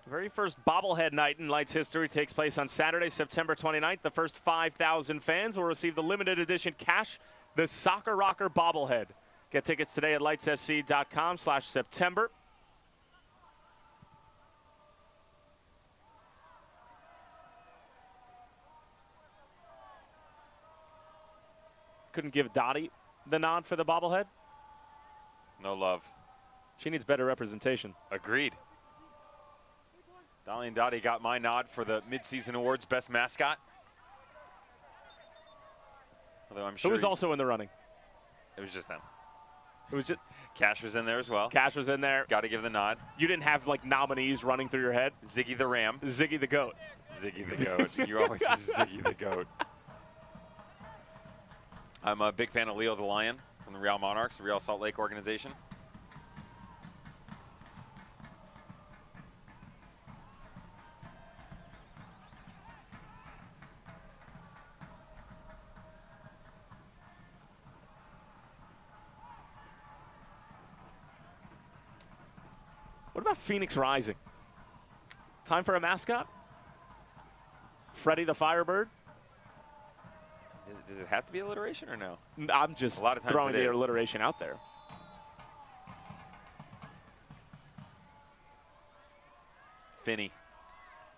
Speaker 1: Very first bobblehead night in Lights history takes place on Saturday, September 29th. The first 5,000 fans will receive the limited edition Cash the Soccer Rocker bobblehead. Get tickets today at lightsfc.com/September. Couldn't give Dottie the nod for the bobblehead?
Speaker 7: No love.
Speaker 1: She needs better representation.
Speaker 7: Agreed. Dolly and Dottie got my nod for the midseason awards best mascot. Although I'm sure
Speaker 1: Who was also in the running?
Speaker 7: It was just them.
Speaker 1: It was just
Speaker 7: Cash was in there as well.
Speaker 1: Cash was in there.
Speaker 7: Got to give the nod.
Speaker 1: You didn't have like nominees running through your head.
Speaker 7: Ziggy the Ram.
Speaker 1: Ziggy the Goat.
Speaker 7: Ziggy the Goat. You always say Ziggy the Goat. I'm a big fan of Leo the Lion from the Real Monarchs, the Real Salt Lake organization.
Speaker 1: What about Phoenix Rising? Time for a mascot? Freddy the Firebird?
Speaker 7: Does it have to be alliteration or no?
Speaker 1: I'm just
Speaker 7: a lot of times
Speaker 1: throwing
Speaker 7: it
Speaker 1: the
Speaker 7: is.
Speaker 1: alliteration out there.
Speaker 7: Finny.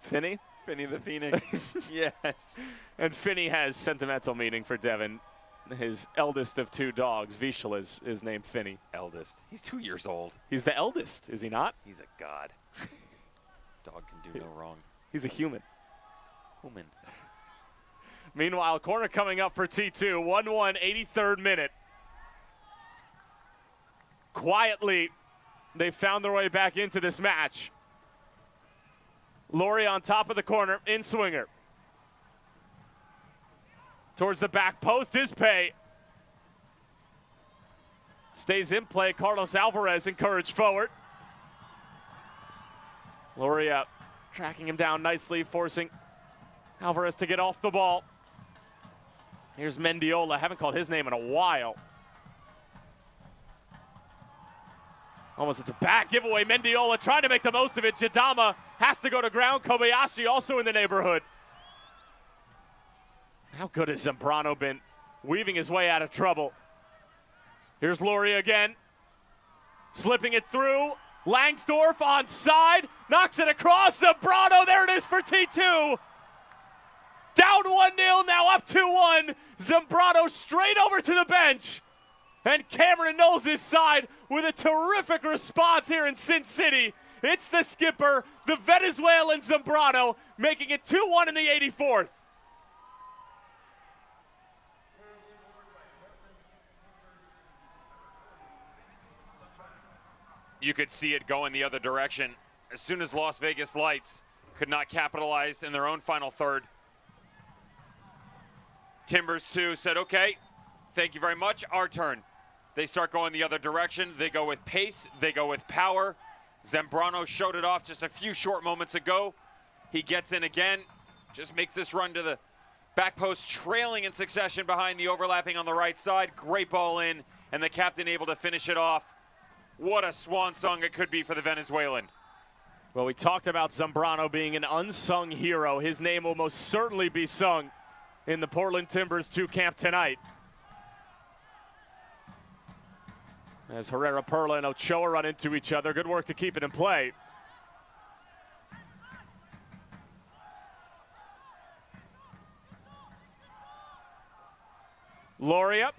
Speaker 1: Finny?
Speaker 7: Finny the Phoenix. Yes.
Speaker 1: And Finny has sentimental meaning for Devin. His eldest of two dogs, Vishal, is named Finny.
Speaker 7: Eldest. He's 2 years old.
Speaker 1: He's the eldest, is he not?
Speaker 7: He's a god. Dog can do no wrong.
Speaker 1: He's a human.
Speaker 7: Human.
Speaker 1: Meanwhile, corner coming up for T2. 1-1, 83rd minute. Quietly, they found their way back into this match. Laurie on top of the corner, in swinger. Towards the back post is Pay. Stays in play. Carlos Alvarez encouraged forward. Loria tracking him down nicely, forcing Alvarez to get off the ball. Here's Mendiola. Haven't called his name in a while. Almost it's a back giveaway. Mendiola trying to make the most of it. Jadama has to go to ground. Kobayashi also in the neighborhood. How good has Zambrano been weaving his way out of trouble? Here's Laurie again. Slipping it through. Langsdorf onside. Knocks it across. Zambrano. There it is for T2. Down 1-0. Now up 2-1. Zambrano straight over to the bench. And Cameron Knowles his side with a terrific response here in Sin City. It's the skipper, the Venezuelan Zambrano, making it 2-1 in the 84th.
Speaker 7: You could see it going the other direction. As soon as Las Vegas Lights could not capitalize in their own final third, Timbers 2 said, okay, thank you very much, our turn. They start going the other direction. They go with pace. They go with power. Zambrano showed it off just a few short moments ago. He gets in again, just makes this run to the back post, trailing in succession behind the overlapping on the right side. Great ball in, and the captain able to finish it off. What a swan song it could be for the Venezuelan.
Speaker 1: Well, we talked about Zambrano being an unsung hero. His name will most certainly be sung in the Portland Timbers 2 camp tonight. As Herrera, Perla, and Ochoa run into each other. Good work to keep it in play. Loria.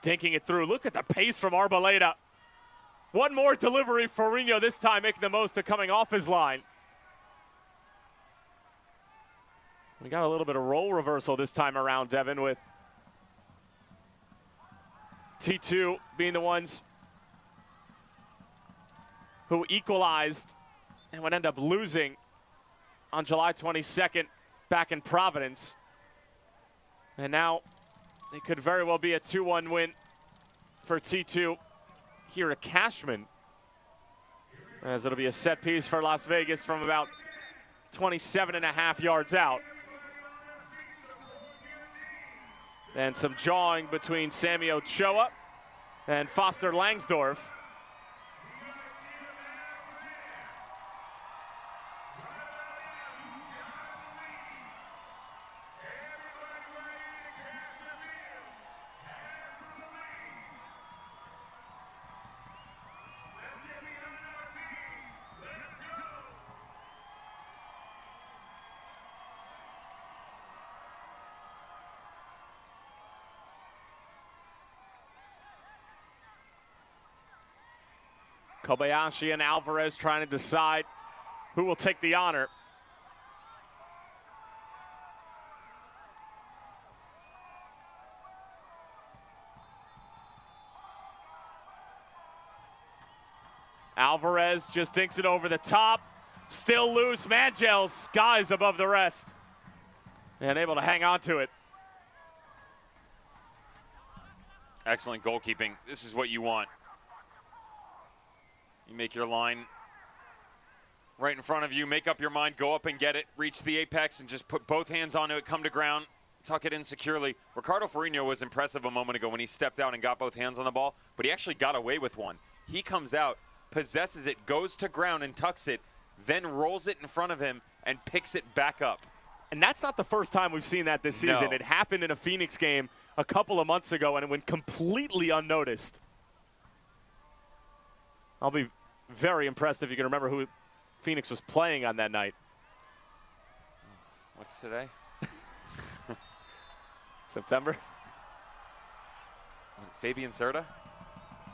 Speaker 1: Dinking it through. Look at the pace from Arboleda. One more delivery for Reno, this time making the most of coming off his line. We got a little bit of role reversal this time around, Devin, with T2 being the ones who equalized and would end up losing on July 22nd back in Providence. And now it could very well be a 2-1 win for T2 here at Cashman, as it'll be a set piece for Las Vegas from about 27.5 yards out. And some jawing between Sammy Ochoa and Foster Langsdorf. Kobayashi and Alvarez trying to decide who will take the honor. Alvarez just dinks it over the top. Still loose. Mangel skies above the rest. And able to hang on to it.
Speaker 7: Excellent goalkeeping. This is what you want. You make your line right in front of you, make up your mind, go up and get it, reach the apex, and just put both hands onto it, come to ground, tuck it in securely. Ricardo Forinho was impressive a moment ago when he stepped out and got both hands on the ball, but he actually got away with one. He comes out, possesses it, goes to ground and tucks it, then rolls it in front of him and picks it back up.
Speaker 1: And that's not the first time we've seen that this season.
Speaker 7: No.
Speaker 1: It happened in a Phoenix game a couple of months ago, and it went completely unnoticed. I'll be very impressed if you can remember who Phoenix was playing on that night.
Speaker 7: What's today?
Speaker 1: September.
Speaker 7: Was it Fabian Serta?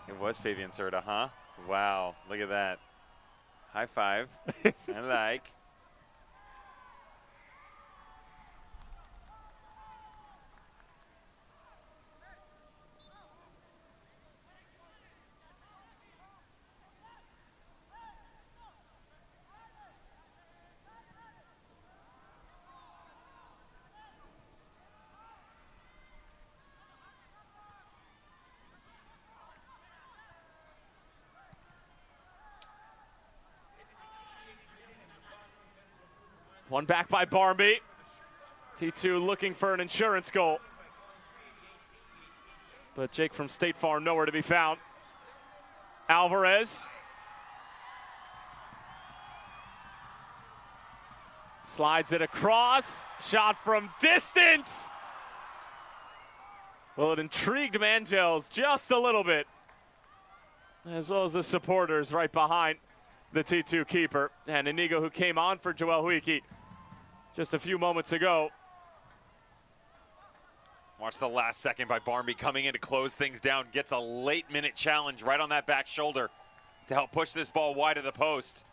Speaker 7: It was Fabian Serta, huh? Wow, look at that. High five. I like.
Speaker 1: One back by Barmby. T2 looking for an insurance goal. But Jake from State Farm nowhere to be found. Alvarez. Slides it across. Shot from distance. Well, it intrigued Mangels just a little bit, as well as the supporters right behind the T2 keeper. And Inigo, who came on for Joel Huiki just a few moments ago.
Speaker 7: Watch the last second by Barmby coming in to close things down. Gets a late-minute challenge right on that back shoulder to help push this ball wide of the post.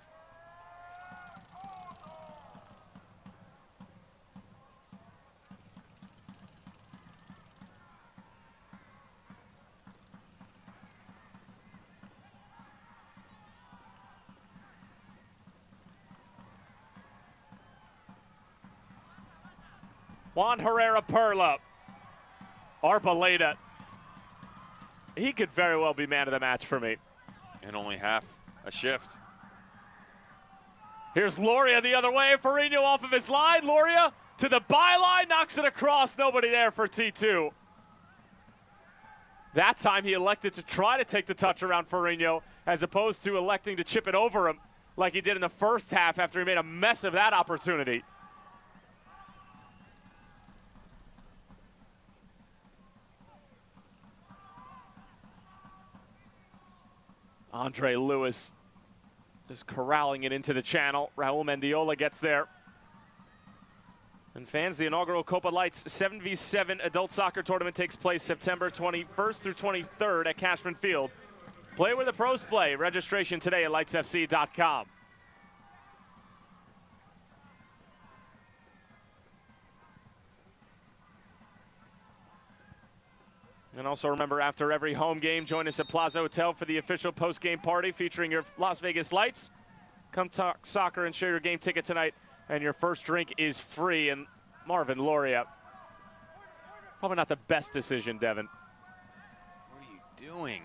Speaker 1: Juan Herrera Perla. Arboleda. He could very well be man of the match for me.
Speaker 7: And only half a shift.
Speaker 1: Here's Loria the other way. Forinho off of his line. Loria to the byline, knocks it across. Nobody there for T2. That time he elected to try to take the touch around Forinho as opposed to electing to chip it over him like he did in the first half after he made a mess of that opportunity. Andre Lewis just corralling it into the channel. Raul Mendiola gets there. And fans, the inaugural Copa Lights 7v7 adult soccer tournament takes place September 21st through 23rd at Cashman Field. Play where the pros play. Registration today at lightsfc.com. And also remember, after every home game, join us at Plaza Hotel for the official post-game party featuring your Las Vegas Lights. Come talk soccer and share your game ticket tonight, and your first drink is free. And Marvin Loria, probably not the best decision, Devin.
Speaker 7: What are you doing?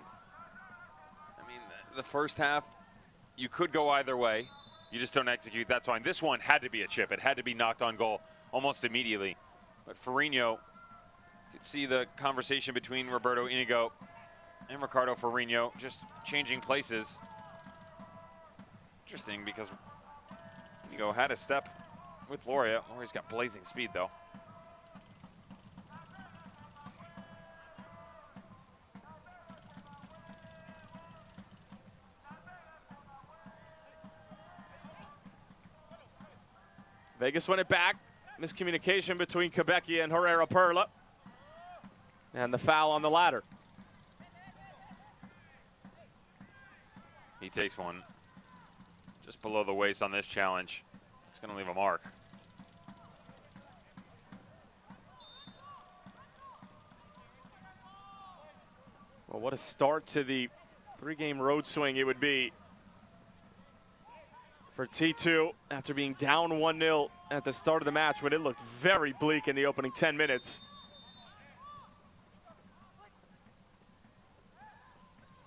Speaker 7: I mean, the first half, you could go either way. You just don't execute. That's fine. This one had to be a chip. It had to be knocked on goal almost immediately. But Forinho, you could see the conversation between Roberto Inigo and Ricardo Forinho just changing places. Interesting because Inigo had a step with Loria. Loria's got blazing speed though.
Speaker 1: Vegas win it back. Miscommunication between Quebecia and Herrera Perla. And the foul on the ladder.
Speaker 7: He takes one just below the waist on this challenge. It's going to leave a mark.
Speaker 1: Well, what a start to the 3-game road swing it would be for T2 after being down 1-0 at the start of the match, but it looked very bleak in the opening 10 minutes.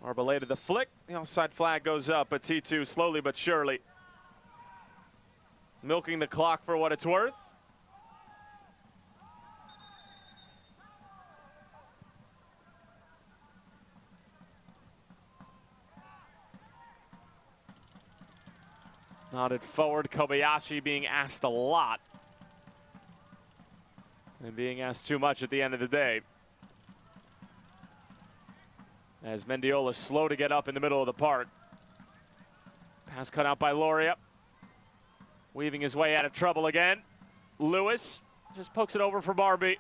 Speaker 1: Arboleda the flick, the offside flag goes up, but T2 slowly but surely milking the clock for what it's worth. Nodded forward, Kobayashi being asked a lot. And being asked too much at the end of the day. As Mendiola slow to get up in the middle of the park. Pass cut out by Loria. Weaving his way out of trouble again. Lewis just pokes it over for Barbie.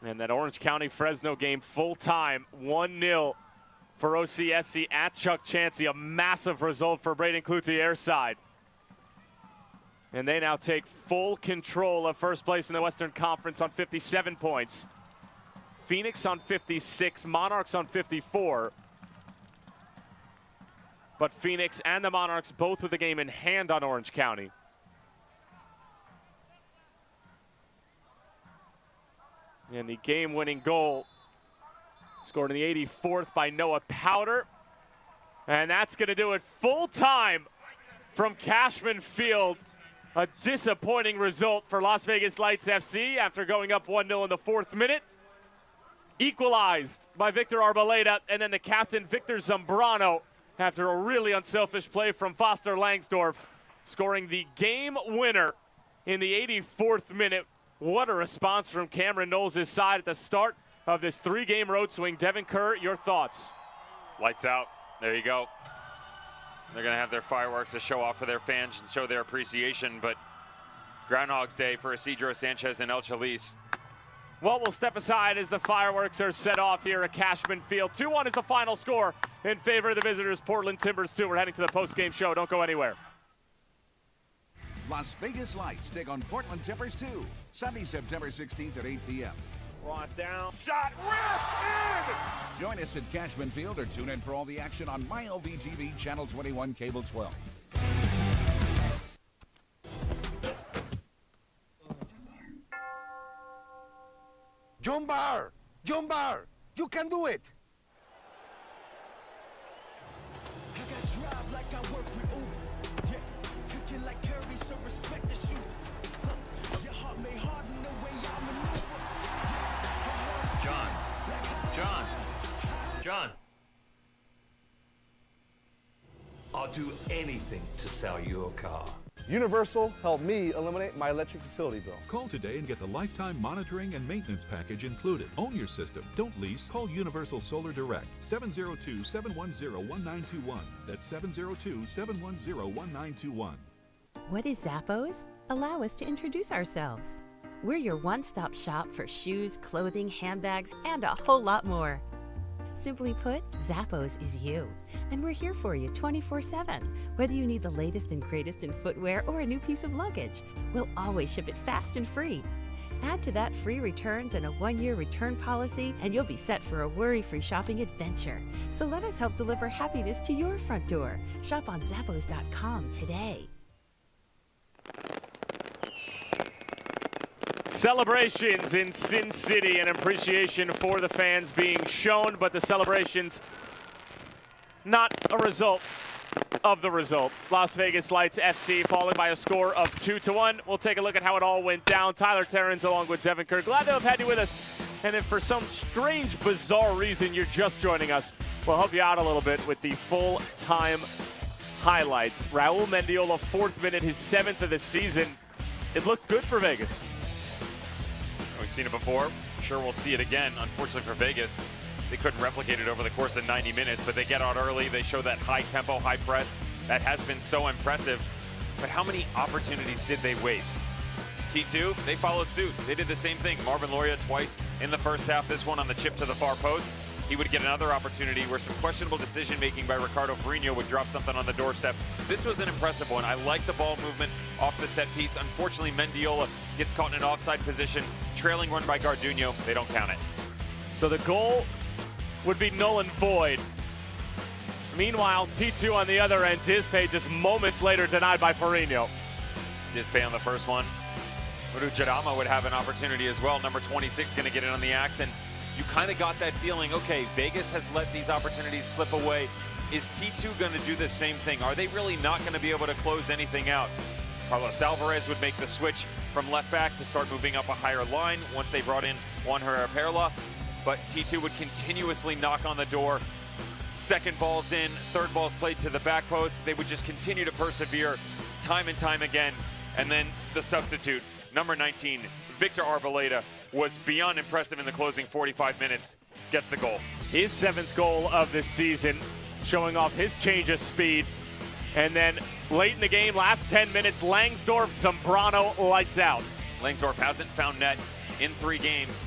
Speaker 1: And that Orange County Fresno game full time, 1-0 for OCSC at Chuck Chansey. A massive result for Braden Cloutier's side. And they now take full control of first place in the Western Conference on 57 points. Phoenix on 56, Monarchs on 54. But Phoenix and the Monarchs both with the game in hand on Orange County. And the game-winning goal scored in the 84th by Noah Powder. And that's going to do it full time from Cashman Field. A disappointing result for Las Vegas Lights FC after going up 1-0 in the 4th minute. Equalized by Victor Arboleda, and then the captain, Victor Zambrano, after a really unselfish play from Foster Langsdorff, scoring the game winner in the 84th minute. What a response from Cameron Knowles' side at the start of this 3-game road swing. Devin Kerr, your thoughts?
Speaker 7: Lights out. There you go. They're going to have their fireworks to show off for their fans and show their appreciation, but Groundhog's Day for Isidro Sanchez and El Chalice.
Speaker 1: Well, we'll step aside as the fireworks are set off here at Cashman Field. 2-1 is the final score in favor of the visitors, Portland Timbers 2. We're heading to the post-game show. Don't go anywhere.
Speaker 17: Las Vegas Lights take on Portland Timbers 2, Sunday, September 16th at 8 p.m.
Speaker 5: Brought down, shot, ripped in!
Speaker 17: Join us at Cashman Field or tune in for all the action on MyLVTV, Channel 21, Cable 12.
Speaker 4: John Barr! John Barr! You can do it!
Speaker 5: I got drive like I work with Uber. Yeah, cooking like Curry, so respect the shoot. Your heart may harden the way I maneuver.
Speaker 6: John. I'll do anything to sell your car.
Speaker 8: Universal helped me eliminate my electric utility bill.
Speaker 9: Call today and get the lifetime monitoring and maintenance package included. Own your system. Don't lease. Call Universal Solar Direct. 702-710-1921. That's 702-710-1921.
Speaker 3: What is Zappos? Allow us to introduce ourselves. We're your one-stop shop for shoes, clothing, handbags, and a whole lot more. Simply put, Zappos is you, and we're here for you 24/7. Whether you need the latest and greatest in footwear or a new piece of luggage, we'll always ship it fast and free. Add to that free returns and a 1-year return policy, and you'll be set for a worry-free shopping adventure. So let us help deliver happiness to your front door. Shop on Zappos.com today.
Speaker 1: Celebrations in Sin City, an appreciation for the fans being shown, but the celebrations not a result of the result. Las Vegas Lights FC falling by a score of 2-1. We'll take a look at how it all went down. Tyler Terrence along with Devin Kerr. Glad to have had you with us. And if for some strange, bizarre reason you're just joining us, we'll help you out a little bit with the full-time highlights. Raul Mendiola, 4th minute, his 7th of the season. It looked good for Vegas.
Speaker 7: We've seen it before. I'm sure we'll see it again. Unfortunately for Vegas, they couldn't replicate it over the course of 90 minutes, but they get out early. They show that high tempo, high press. That has been so impressive. But how many opportunities did they waste? T2, they followed suit. They did the same thing. Marvin Loria twice in the first half, this one on the chip to the far post. He would get another opportunity where some questionable decision-making by Ricardo Ferrigno would drop something on the doorstep. This was an impressive one. I like the ball movement off the set piece. Unfortunately, Mendiola gets caught in an offside position. Trailing run by Garduño, they don't count it.
Speaker 1: So the goal would be null and void. Meanwhile, T2 on the other end, Dispay just moments later denied by Ferrigno.
Speaker 7: Dispay on the first one. Rujadama would have an opportunity as well. Number 26 going to get in on the act, and you kind of got that feeling, okay, Vegas has let these opportunities slip away. Is T2 going to do the same thing? Are they really not going to be able to close anything out? Carlos Alvarez would make the switch from left back to start moving up a higher line once they brought in Juan Herrera Perla, but T2 would continuously knock on the door. Second ball's in, third ball's played to the back post. They would just continue to persevere time and time again. And then the substitute, number 19, Victor Arboleda, was beyond impressive in the closing 45 minutes, gets the goal.
Speaker 1: His 7th goal of this season, showing off his change of speed. And then late in the game, last 10 minutes, Langsdorff, Zambrano lights out.
Speaker 7: Langsdorff hasn't found net in 3 games.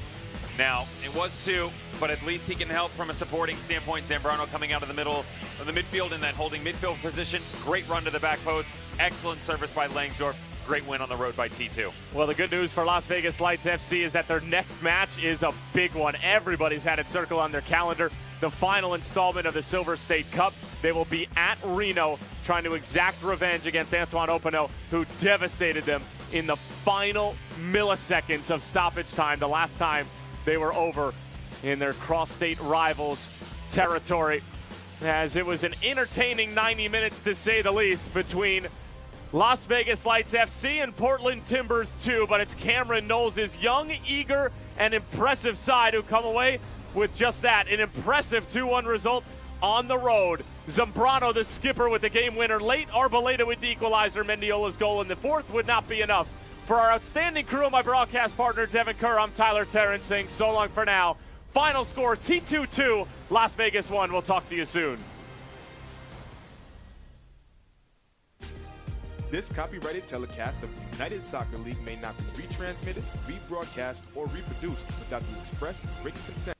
Speaker 7: Now, it was 2, but at least he can help from a supporting standpoint. Zambrano coming out of the middle of the midfield in that holding midfield position. Great run to the back post. Excellent service by Langsdorff. Great win on the road by T2.
Speaker 1: Well, the good news for Las Vegas Lights FC is that their next match is a big one. Everybody's had it circled on their calendar. The final installment of the Silver State Cup. They will be at Reno trying to exact revenge against Antoine Opino, who devastated them in the final milliseconds of stoppage time, the last time they were over in their cross-state rivals' territory. As it was an entertaining 90 minutes, to say the least, between Las Vegas Lights FC and Portland Timbers 2, but it's Cameron Knowles' young, eager, and impressive side who come away with just that, an impressive 2-1 result on the road. Zambrano, the skipper, with the game winner late. Arboleda with the equalizer. Mendiola's goal in the 4th would not be enough. For our outstanding crew and my broadcast partner, Devin Kerr, I'm Tyler Terrence saying so long for now. Final score, T2 2, Las Vegas 1. We'll talk to you soon.
Speaker 14: This copyrighted telecast of the United Soccer League may not be retransmitted, rebroadcast, or reproduced without the express written consent